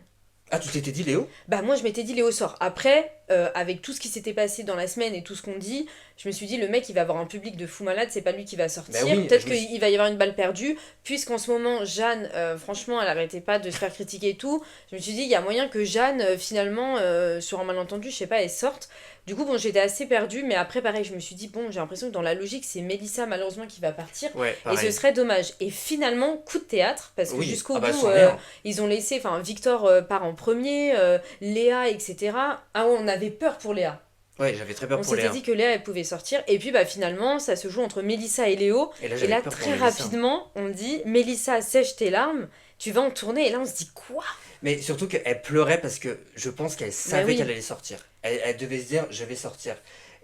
Ah, tu t'étais dit Léo? Bah moi je m'étais dit Léo sort. Après, avec tout ce qui s'était passé dans la semaine et tout ce qu'on dit, je me suis dit le mec il va avoir un public de fou malade, c'est pas lui qui va Ben sortir. oui, Peut-être je me suis... qu'il va y avoir une balle perdue, puisqu'en ce moment Jeanne, franchement elle arrêtait pas de se faire critiquer et tout. Je me suis dit il y a moyen que Jeanne finalement, sur un malentendu, je sais pas, elle sorte. Du coup bon j'étais assez perdue, mais après pareil je me suis dit bon j'ai l'impression que dans la logique c'est Mélissa malheureusement qui va partir. Ouais, Et ce pareil. serait dommage. Et finalement, coup de théâtre, parce que Oui, jusqu'au ah bah bout, sans rien. ils ont laissé, enfin, Victor part en premier, Léa, etc. Ah ouais, on avait peur pour Léa. Ouais, j'avais très peur On pour s'était Léa. dit que Léa, elle pouvait sortir. Et puis, bah, finalement, ça se joue entre Mélissa et Léo. Et là, Et j'avais là, peur pour très Mélissa. rapidement, on dit Mélissa, sèche tes larmes, tu vas en tournée. Et là, on se dit quoi? Mais surtout qu'elle pleurait parce que je pense qu'elle Mais savait oui. qu'elle allait sortir. Elle devait se dire, je vais sortir.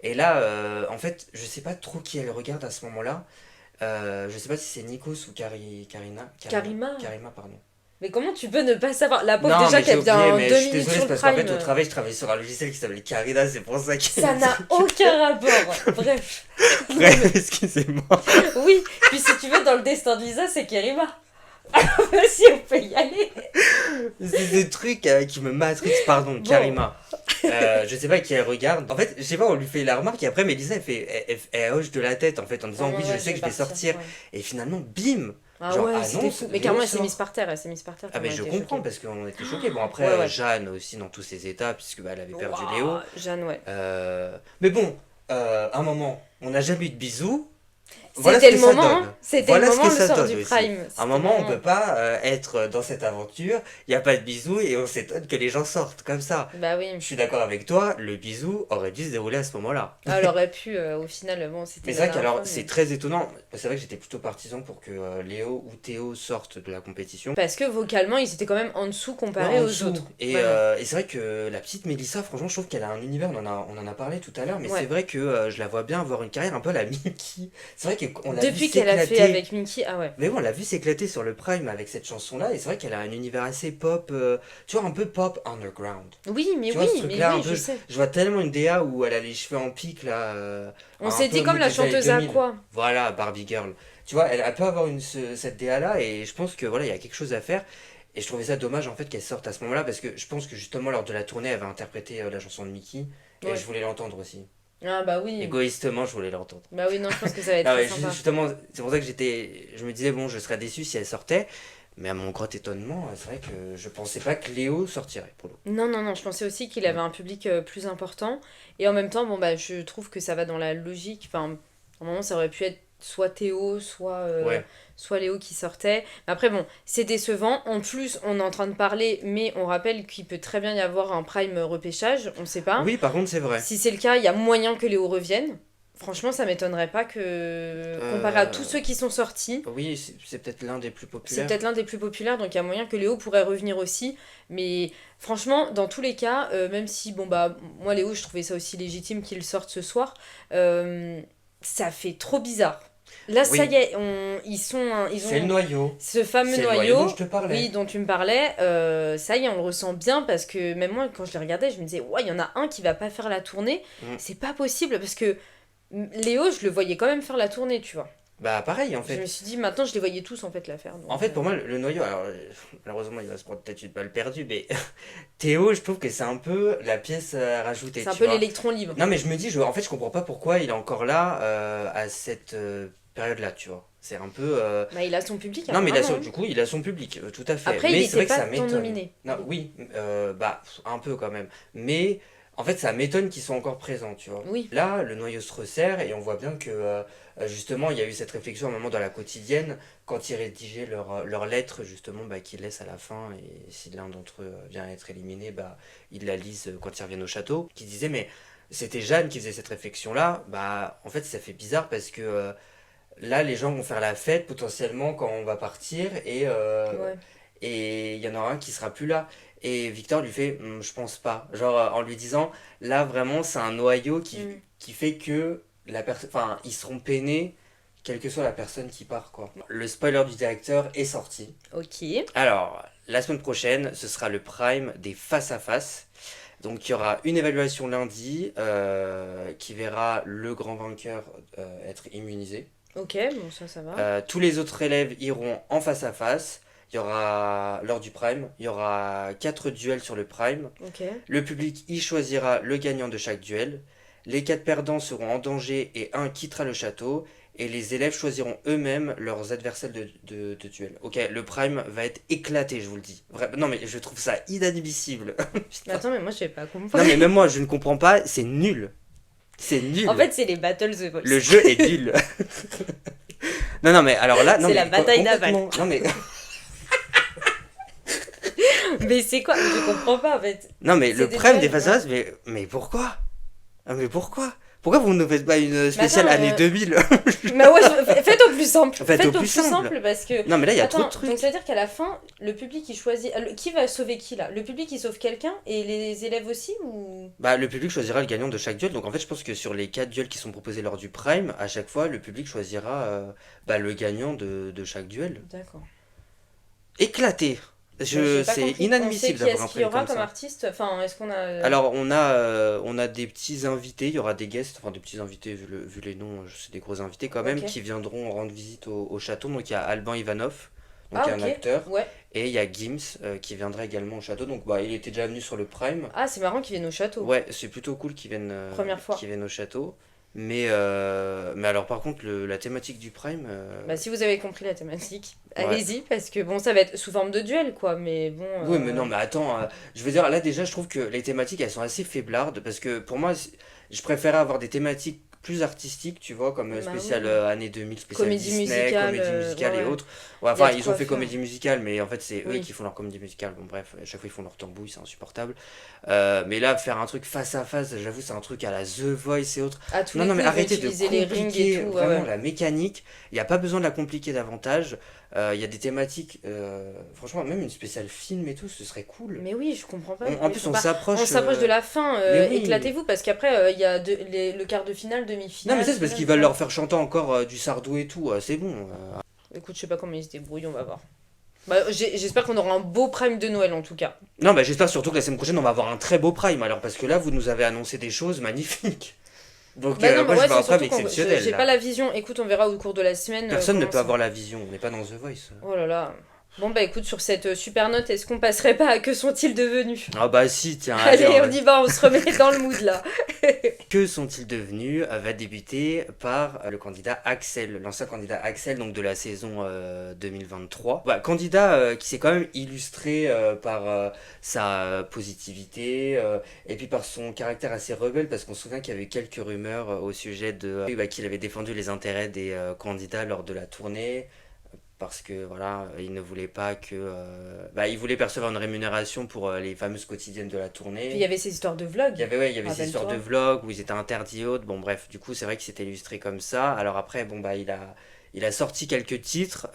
Et là, en fait, je sais pas trop qui elle regarde à ce moment-là. Je sais pas si c'est Nikos ou Karima. Karima. Karima, pardon. Mais comment tu peux ne pas savoir? La pauvre, Non, déjà mais j'ai qu'elle oublié, vient mais je 2 suis minutes désolé, sur c'est le parce qu'en prime. fait, au travail, je travaille sur un logiciel qui s'appelle Karina, c'est pour ça que. Ça n'a aucun rapport. Bref. Non, Bref, mais excusez-moi. oui. Puis si tu veux, dans le destin de Lisa, c'est Karima. Si on peut y aller. C'est des trucs qui me matrixent, pardon, Bon. Karima. Je sais pas qui elle regarde. En fait, je sais pas, on lui fait la remarque et après, Mélissa, elle hoche de la tête en fait en disant Ouais, oui, je ouais, sais que je vais partir. sortir. Ouais. Et finalement, bim! Ah Genre, ouais, c'était annonce, fou. Mais Léo carrément, elle s'est mise sort. par terre. Elle s'est mise par terre Ah, tellement mais elle je était comprends choquée. parce qu'on était choqués. Bon, après, Ouais, ouais. Jeanne aussi dans tous ses états, puisque bah, elle avait perdu Léo. Waouh, Jeanne, ouais. Mais bon, un moment, on n'a jamais eu de bisous. Voilà ce C'était que le ça moment, donne. hein. C'était le Voilà ce moment, que le ça soir donne du aussi. prime. À un C'était le moment, on peut moment. pas être dans cette aventure, il n'y a pas de bisous et on s'étonne que les gens sortent comme ça. Bah oui. Je suis d'accord avec toi, le bisou aurait dû se dérouler à ce moment-là. Ah, elle aurait pu, au final, bon, c'était Mais c'est la vrai dernière qu'alors, fois, c'est mais... très étonnant. C'est vrai que j'étais plutôt partisan pour que Léo ou Théo sortent de la compétition. Parce que vocalement, ils étaient quand même en dessous Ouais, comparé en aux dessous. autres. Et, Vraiment. et c'est vrai que la petite Mélissa, franchement, je trouve qu'elle a un univers, on en a parlé tout à l'heure, mais c'est Ouais. vrai que je la vois bien avoir une carrière un peu à la Mickey. C'est vrai qu'on l'a vu Depuis qu'elle a fait s'éclater. avec Mickey, ah ouais. Mais bon, on l'a vu s'éclater sur le Prime avec cette chanson-là, et c'est vrai qu'elle a un univers assez pop, tu vois, un peu pop underground. Oui, mais Tu vois, ce oui, truc-là, un je peu, sais. je vois tellement une DA où elle a les cheveux en pique, là, On un s'est peu dit comme mood la des années chanteuse à 2000. quoi? Voilà, Barbie Girl. Tu vois, elle peut avoir cette DA-là, et je pense que voilà, il y a quelque chose à faire. Et je trouvais ça dommage, en fait, qu'elle sorte à ce moment-là, parce que je pense que justement, lors de la tournée, elle va interpréter la chanson de Mickey, et Ouais. je voulais l'entendre aussi. Ah bah oui. Égoïstement, je voulais l'entendre. Bah oui, non, je pense que ça va être Ah très ouais, sympa. justement, c'est pour ça que je me disais, bon, je serais déçu si elle sortait. Mais à mon grand étonnement, c'est vrai que je pensais pas que Léo sortirait pour le coup. Non, non, non, je pensais aussi qu'il Mm. avait un public plus important. Et en même temps, bon, bah, je trouve que ça va dans la logique. Enfin, à un moment, ça aurait pu être soit Théo, Ouais. soit Léo qui sortait. Mais après, bon, c'est décevant. En plus, on est en train de parler, mais on rappelle qu'il peut très bien y avoir un prime repêchage. On sait pas. Oui, par contre, c'est vrai. Si c'est le cas, il y a moyen que Léo revienne. Franchement, ça m'étonnerait pas que, comparé à tous Euh, ceux qui sont sortis, Oui, c'est peut-être l'un des plus c'est populaires. peut-être l'un des plus populaires, donc il y a moyen que Léo pourrait revenir aussi. Mais franchement, dans tous les cas, même si, bon bah, moi Léo, je trouvais ça aussi légitime qu'il sorte ce soir, euh, ça fait trop bizarre. Là, ça Oui, y est, ils c'est le ont noyau. ce fameux C'est le noyau dont noyau, je te oui, parlais. dont tu me parlais. Ça y est, on le ressent bien parce que même moi, quand je les regardais, je me disais, ouais, il y en a un qui va pas faire la tournée. Mm. C'est pas possible parce que Léo, je le voyais quand même faire la tournée, tu vois. Bah pareil en Je me fait. suis dit, maintenant je les voyais tous en fait la faire. En Donc, fait pour moi le noyau, alors malheureusement il va se prendre peut-être une balle perdue, mais Théo je trouve que c'est un peu la pièce à rajouter, c'est un tu peu vois. l'électron libre. Non mais je me dis, en fait je comprends pas pourquoi il est encore là à cette période-là, tu vois. C'est un peu... Bah, il a son public Non mais apparemment. Hein. du coup il a son public, tout à fait. Après, il Mais c'est n'était vrai que pas ça tant m'étonne. nominé. Non, oui, bah un peu quand même. Mais en fait ça m'étonne qu'ils soient encore présents, tu vois. Oui, Là le noyau se resserre et on voit bien que justement il y a eu cette réflexion à un moment dans la quotidienne quand ils rédigeaient leur lettre justement bah, qu'ils laissent à la fin et si l'un d'entre eux vient être éliminé, bah ils la lisent quand ils reviennent au château. Qui disait mais c'était Jeanne qui faisait cette réflexion-là, bah en fait ça fait bizarre parce que là les gens vont faire la fête potentiellement quand on va partir ouais. et il y en aura un qui sera plus là. Et Victor lui fait je pense pas. Genre en lui disant là vraiment c'est un noyau Hmm. qui fait que la personne. Enfin ils seront peinés quelle que soit la personne qui part quoi. Le spoiler du directeur est sorti. Ok. Alors la semaine prochaine ce sera le prime des face à face. Donc il y aura une évaluation lundi qui verra le grand vainqueur être immunisé. Ok, bon, ça va. Tous les autres élèves iront en face à face. Il y aura, lors du prime, il y aura 4 duels sur le prime. Ok. Le public y choisira le gagnant de chaque duel. Les 4 perdants seront en danger et un quittera le château. Et les élèves choisiront eux-mêmes leurs adversaires de duel. Ok, le prime va être éclaté, je vous le dis. Non mais je trouve ça inadmissible. Mais Putain. attends, mais moi je vais pas Non comprendre. mais même moi je ne comprends pas, c'est nul. C'est En nul. fait, c'est les Battles The Le Voice. jeu est nul. Non, non, mais alors là, non, C'est mais la bataille navale. complètement. Non, mais, Mais c'est quoi? Je comprends pas en fait. non, mais C'est le des problème des duels, face à face, mais pourquoi? Ah, mais pourquoi? Pourquoi vous ne faites pas une Mais spéciale attends, année 2000? mais ouais, faites au plus simple. Faites au plus simple. Parce que. Non, mais là, il y a trop de Attends, donc trucs. ça veut dire qu'à la fin, le public il choisit. Qui va sauver qui là? Le public il sauve quelqu'un et les élèves aussi ou. Bah, le public choisira le gagnant de chaque duel. Donc, en fait, je pense que sur les 4 duels qui sont proposés lors du Prime, à chaque fois, le public choisira bah, le gagnant de chaque duel. D'accord. Éclaté. J'ai pas C'est compris. On sait inadmissible qui d'avoir un est-ce qu'il y prime aura comme comme ça. artiste? Enfin, est-ce qu'on a. Alors, on a des petits invités, il y aura des guests, enfin des petits invités, vu les noms, c'est des gros invités quand même, Ok. qui viendront rendre visite au château. Donc, il y a Alban Ivanov, donc Ah, il y a un ok. acteur, Ouais. et il y a Gims qui viendra également au château. Donc, bah, il était déjà venu sur le Prime. Ah, c'est marrant qu'ils viennent au château. Ouais, c'est plutôt cool Première fois. qu'ils viennent au château. Mais alors, par contre, la thématique du Prime, Bah, si vous avez compris la thématique, ouais. allez-y, parce que bon, ça va être sous forme de duel, quoi, mais bon. Oui, mais non, mais attends, je veux dire, là déjà, je trouve que les thématiques, elles sont assez faiblardes, parce que pour moi, je préférais avoir des thématiques plus artistiques, tu vois, comme Bah spécial oui. année 2000, spécial Comédie Disney, musicale, comédie musicale ouais, et ouais. autres. Ouais, Il y a enfin, de ils ont quoi fait faire. comédie musicale, mais en fait, c'est eux Oui. qui font leur comédie musicale. Bon, bref, à chaque fois, ils font leur tambouille, c'est insupportable. Mais là, faire un truc face à face, j'avoue, c'est un truc à la The Voice et autres. À tous Non, les non, coups, mais ils vont arrêtez de utiliser les rings et compliquer tout. Ouais, vraiment ouais. la mécanique. Il n'y a pas besoin de la compliquer davantage. Il y a des thématiques, franchement, même une spéciale film et tout, ce serait cool. Mais oui, je comprends pas. En plus, on Bah, s'approche. on s'approche de la fin, Mais oui. éclatez-vous, parce qu'après, il y a le quart de finale, Non, demi-finale. mais ça, c'est parce finale, qu'ils veulent finale. leur faire chanter encore du Sardou et tout. C'est bon. Écoute, je sais pas comment ils se débrouillent, on va voir. Bah, j'espère qu'on aura un beau prime de Noël en tout cas. Non, bah, j'espère surtout que la semaine prochaine, on va avoir un très beau prime. Alors, parce que là, vous nous avez annoncé des choses magnifiques. Donc, Bah non, moi, mais je ouais, veux un c'est prime surtout qu'on exceptionnel. j'ai Là. pas la vision. Écoute, on verra au cours de la semaine. Personne ne comment peut ça- avoir la vision. On n'est pas dans The Voice. Oh là là. Bon bah écoute, sur cette super note, est-ce qu'on passerait pas à que sont-ils devenus? Ah, bah, si, tiens, Allez, allez, on y va, on se remet dans le mood là. Que sont-ils devenus va débuter par le candidat Axel, l'ancien candidat Axel, donc de la saison 2023. Bah, candidat qui s'est quand même illustré par sa positivité et puis par son caractère assez rebelle, parce qu'on se souvient qu'il y avait quelques rumeurs au sujet de qu'il avait défendu les intérêts des candidats lors de la tournée. Parce que voilà, il ne voulait pas que. Il voulait percevoir une rémunération pour les fameuses quotidiennes de la tournée. Puis il y avait ces histoires de vlog. Il y avait ces histoires de Rappelle-toi. vlogs où ils étaient interdits et autres. Bon, bref, du coup, c'est vrai qu'il s'était illustré comme ça. Alors après, bon, bah, il a sorti quelques titres.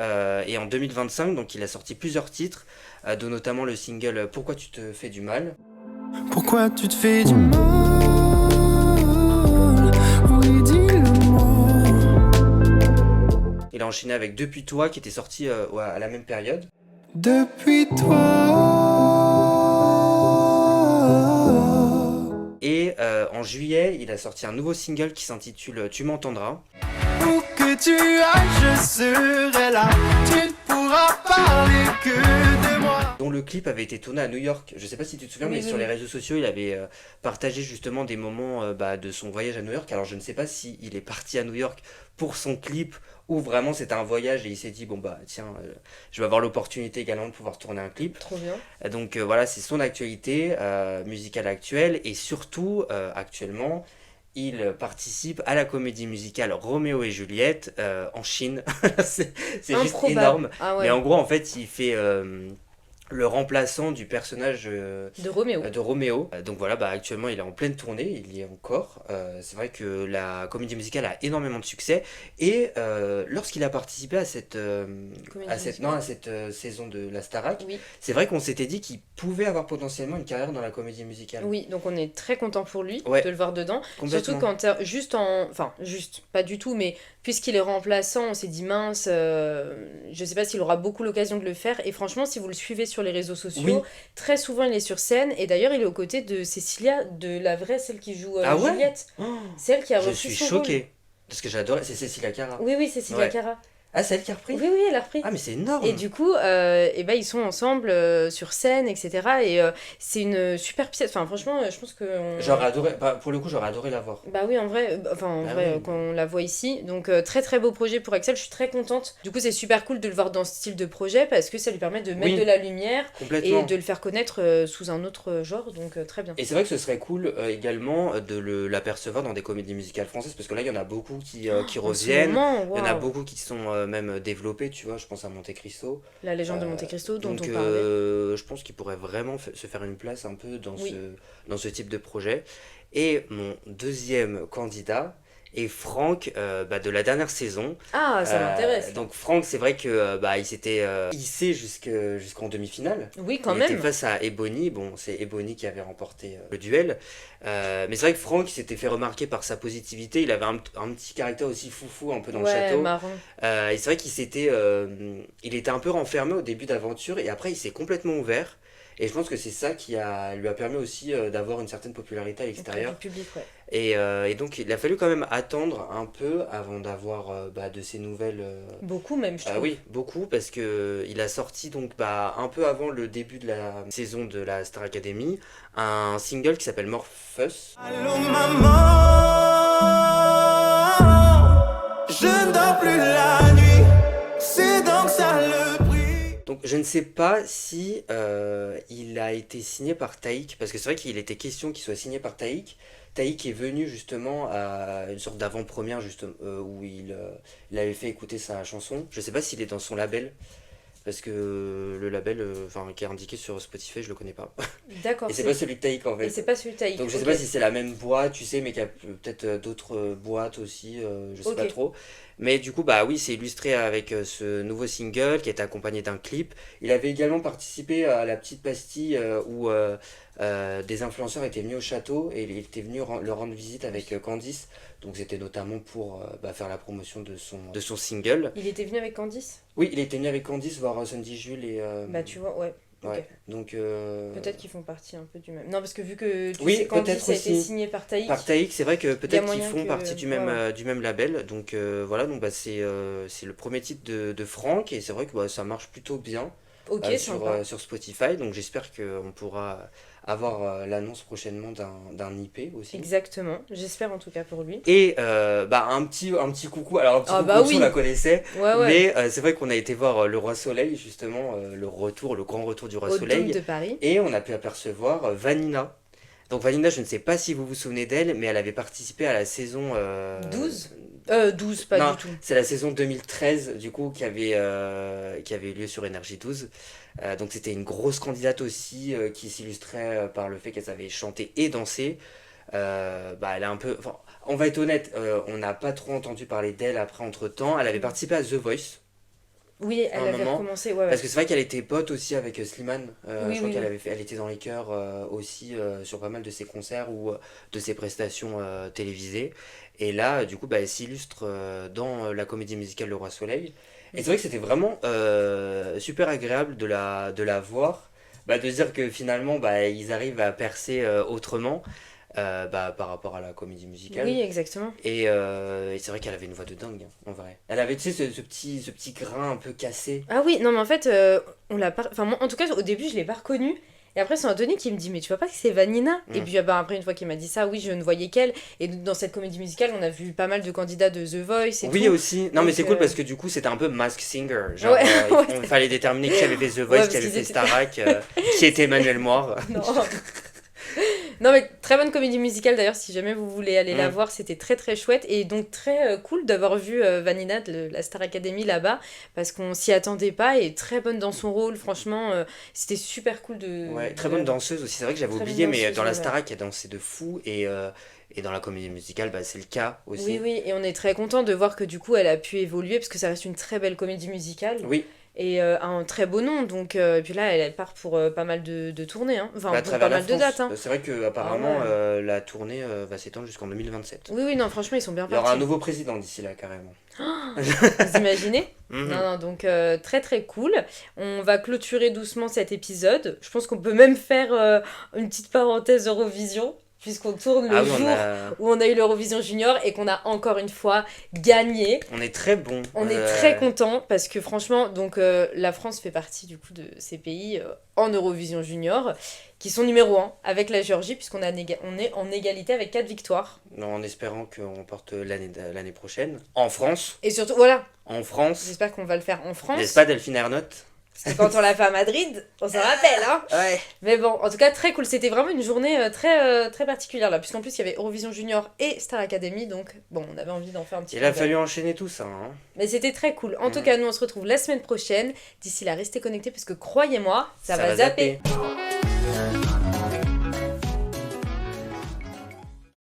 Et en 2025, donc, il a sorti plusieurs titres, dont notamment le single Pourquoi tu te fais du mal. Pourquoi tu te fais du mal? Oui, dis-le-moi. Il a enchaîné avec Depuis toi, qui était sorti à la même période. Depuis toi. Et en juillet, il a sorti un nouveau single qui s'intitule Tu m'entendras. Pour que que tu ailles, je serai là. Tu ne pourras parler que de moi. Dont le clip avait été tourné à New York. Je sais pas si tu te souviens, Oui, mais oui, sur les oui. réseaux sociaux, il avait partagé justement des moments de son voyage à New York. Alors je ne sais pas si il est parti à New York pour son clip ou vraiment c'était un voyage et il s'est dit bon bah tiens, je vais avoir l'opportunité également de pouvoir tourner un clip. Trop bien. Donc voilà, c'est son actualité musicale actuelle et surtout actuellement. Il participe à la comédie musicale Roméo et Juliette en Chine. C'est juste Improbable. énorme. Ah Mais ouais. en gros, en fait, il fait le remplaçant du personnage De Roméo. de Roméo. Donc voilà, bah, actuellement il est en pleine tournée, il y est encore. C'est vrai que la comédie musicale a énormément de succès. Et lorsqu'il a participé Comédie non, musicale. à cette saison de la Starac, Oui. c'est vrai qu'on s'était dit qu'il pouvait avoir potentiellement une carrière dans la comédie musicale. Oui, donc on est très content pour lui Ouais. de le voir dedans. Complètement. Surtout quand juste en... Enfin, juste, pas du tout, mais puisqu'il est remplaçant, on s'est dit mince, je sais pas s'il aura beaucoup l'occasion de le faire. Et franchement, si vous le suivez sur les réseaux sociaux, Oui. très souvent il est sur scène. Et d'ailleurs, il est aux côtés de Cécilia, de la vraie, celle qui joue Ah ouais. Juliette. Oh, C'est elle qui a je repris suis son rôle. choqué. Parce que j'adorais, c'est Cécilia Cara. Oui, oui, Cécilia Ouais. Cara. Ah, c'est elle qui a repris. Oui, oui, elle a repris. Ah, mais c'est énorme. Et du coup, et ben, ils sont ensemble sur scène, etc. Et c'est une super pièce. Enfin, franchement, je pense que. J'aurais adoré, bah, pour le coup, j'aurais adoré la voir. Bah oui, en vrai, enfin, en Bah vrai oui. quand on la voit ici. Donc, très très beau projet pour Axel. Je suis très contente. Du coup, c'est super cool de le voir dans ce style de projet parce que ça lui permet de mettre Oui. de la lumière Complètement. et de le faire connaître sous un autre genre. Donc, très bien. Et c'est vrai que ce serait cool également l'apercevoir dans des comédies musicales françaises parce que là il y en a beaucoup qui En ce reviennent. moment, Il y en a waouh. beaucoup qui sont même développés, tu vois, je pense à Monte Cristo. La légende de Euh, Monte Cristo dont donc on parlait. je pense qu'il pourrait vraiment se faire une place un peu Oui. dans ce type de projet. Et mon deuxième candidat est Franck de la dernière saison. Ah, ça m'intéresse. Donc Franck, c'est vrai que il s'était hissé jusqu'en demi-finale. Oui, quand Il était même. face à Ebony, bon c'est Ebony qui avait remporté le duel. Mais c'est vrai que Franck il s'était fait remarquer par sa positivité, il avait un petit caractère aussi foufou un peu dans le Ouais, château. marrant. Et c'est vrai il était un peu renfermé au début d'aventure et après il s'est complètement ouvert. Et je pense que c'est ça lui a permis aussi d'avoir une certaine popularité à Auprès l'extérieur. du public, ouais. Et donc il a fallu quand même attendre un peu avant d'avoir de ces nouvelles. Beaucoup même, je Ah trouve. oui, beaucoup, parce que il a sorti donc un peu avant le début de la saison de la Star Academy un single qui s'appelle Morpheus. Allô maman, je ne dors plus la nuit, c'est donc ça le prix. Donc je ne sais pas si il a été signé par Taïk, parce que c'est vrai qu'il était question qu'il soit signé par Taïk. Taïk est venu justement à une sorte d'avant-première justement, où il avait fait écouter sa chanson. Je sais pas s'il est dans son label, parce que le label qui est indiqué sur Spotify, je le connais pas. D'accord. Et c'est pas celui de Taïk en Et fait. c'est pas celui de Taïk. Donc je sais Ok. pas si c'est la même boîte, tu sais, mais qu'il y a peut-être d'autres boîtes aussi, je sais pas Ok. trop. Mais du coup, bah oui, c'est illustré avec ce nouveau single qui est accompagné d'un clip. Il avait également participé à la petite pastille où des influenceurs étaient venus au château et il était venu leur rendre visite avec Candice. Donc c'était notamment pour faire la promotion de son single. Il était venu avec Candice? Oui, il était venu avec Candice voir Sandy Jules et... Bah, tu vois, ouais. Ok. ouais, donc... Peut-être qu'ils font partie un peu du même. Non, parce que vu que tu Oui, sais, Candice peut-être a été aussi. signé par Taïk. Par Taïk, c'est vrai que y a peut-être qu'ils moyen font que- partie ouais, ouais. du même label. Donc voilà, donc c'est le premier titre de Franck et c'est vrai que ça marche plutôt bien Ok, sympa. sur Spotify. Donc j'espère qu'on pourra avoir l'annonce prochainement d'un IP aussi. Exactement. J'espère en tout cas pour lui. Et un petit coucou. Alors un petit Ah coucou, bah aussi, oui. on la connaissait. Ouais, ouais. Mais c'est vrai qu'on a été voir le Roi Soleil, justement, le grand retour du Roi Au Soleil. Dôme de Paris. Et on a pu apercevoir Vanina. Donc Vanina, je ne sais pas si vous vous souvenez d'elle, mais elle avait participé à la saison... 12 12, pas non, du tout. c'est la saison 2013, du coup, qui avait eu lieu sur Énergie 12. Donc c'était une grosse candidate aussi, qui s'illustrait par le fait qu'elle savait chanter et danser. Elle a un peu... Enfin, on va être honnête, on n'a pas trop entendu parler d'elle après, entre-temps. Elle avait participé à The Voice. Oui, À elle un avait moment, recommencé. Ouais, ouais. Parce que c'est vrai qu'elle était pote aussi avec Slimane. Oui, Je crois oui, qu'elle oui. elle était dans les chœurs aussi sur pas mal de ses concerts ou de ses prestations télévisées. Et là, du coup, elle s'illustre dans la comédie musicale Le Roi Soleil. Et c'est vrai que c'était vraiment super agréable de la voir, de se dire que finalement, ils arrivent à percer autrement. par rapport à la comédie musicale. Oui, exactement. Et c'est vrai qu'elle avait une voix de dingue, en vrai. Elle avait, tu sais, ce petit grain un peu cassé. Ah oui, non, mais en fait, on l'a pas. Enfin, moi, en tout cas, au début, je l'ai pas reconnue. Et après, c'est Anthony qui me dit, mais tu vois pas que c'est Vanina? Et puis après, une fois qu'il m'a dit ça, oui, je ne voyais qu'elle. Et dans cette comédie musicale, on a vu pas mal de candidats de The Voice et Oui, tout. aussi. Non, mais Donc, c'est cool parce que du coup, c'était un peu Mask Singer. Genre, Ouais, il fallait déterminer qui avait fait The Voice, parce qui avait qu'ils fait étaient- Starac, qui était Emmanuel Moir. Non. Non, mais très bonne comédie musicale d'ailleurs, si jamais vous voulez aller la voir, c'était très très chouette. Et donc très cool d'avoir vu Vanina de la Star Academy là-bas, parce qu'on s'y attendait pas, et très bonne dans son rôle, franchement, c'était super cool de. Ouais, très bonne danseuse aussi. C'est vrai que j'avais Très oublié, bonne mais danseuse, dans la ouais. Starac, elle dansait de fou. Et dans la comédie musicale, c'est le cas aussi. Oui, oui, et on est très content de voir que du coup elle a pu évoluer, parce que ça reste une très belle comédie musicale. Oui, Et un très beau nom, donc. Et puis là, elle part pour pas mal de tournées, hein. Enfin, à pour travers pas la mal de France. dates, hein. C'est vrai que apparemment Ah ouais. la tournée va s'étendre jusqu'en 2027. Oui, oui, non, franchement, ils sont bien Il y aura un partis. nouveau président d'ici là, carrément. Vous imaginez? Mhm. Non, non, donc très très cool. On va clôturer doucement cet épisode. Je pense qu'on peut même faire une petite parenthèse Eurovision, puisqu'on tourne le Ah oui, jour où on a eu l'Eurovision Junior et qu'on a encore une fois gagné. on est très bon. On est très content parce que franchement, donc la France fait partie du coup de ces pays en Eurovision Junior qui sont numéro 1 avec la Géorgie, puisqu'on on est en égalité avec 4 victoires. En espérant qu'on porte l'année prochaine. En France. Et surtout, voilà, En France. j'espère qu'on va le faire en France. N'est-ce pas Delphine Ernotte? Parce que quand on l'a fait à Madrid, on s'en rappelle, hein. Ouais. Mais bon, en tout cas, très cool. C'était vraiment une journée très particulière là, puisqu'en plus il y avait Eurovision Junior et Star Academy, donc bon, on avait envie d'en faire un petit Il peu. a fallu enchaîner tout ça. Hein. Mais c'était très cool. En tout cas, nous on se retrouve la semaine prochaine. D'ici là, restez connectés parce que croyez-moi, ça va zapper.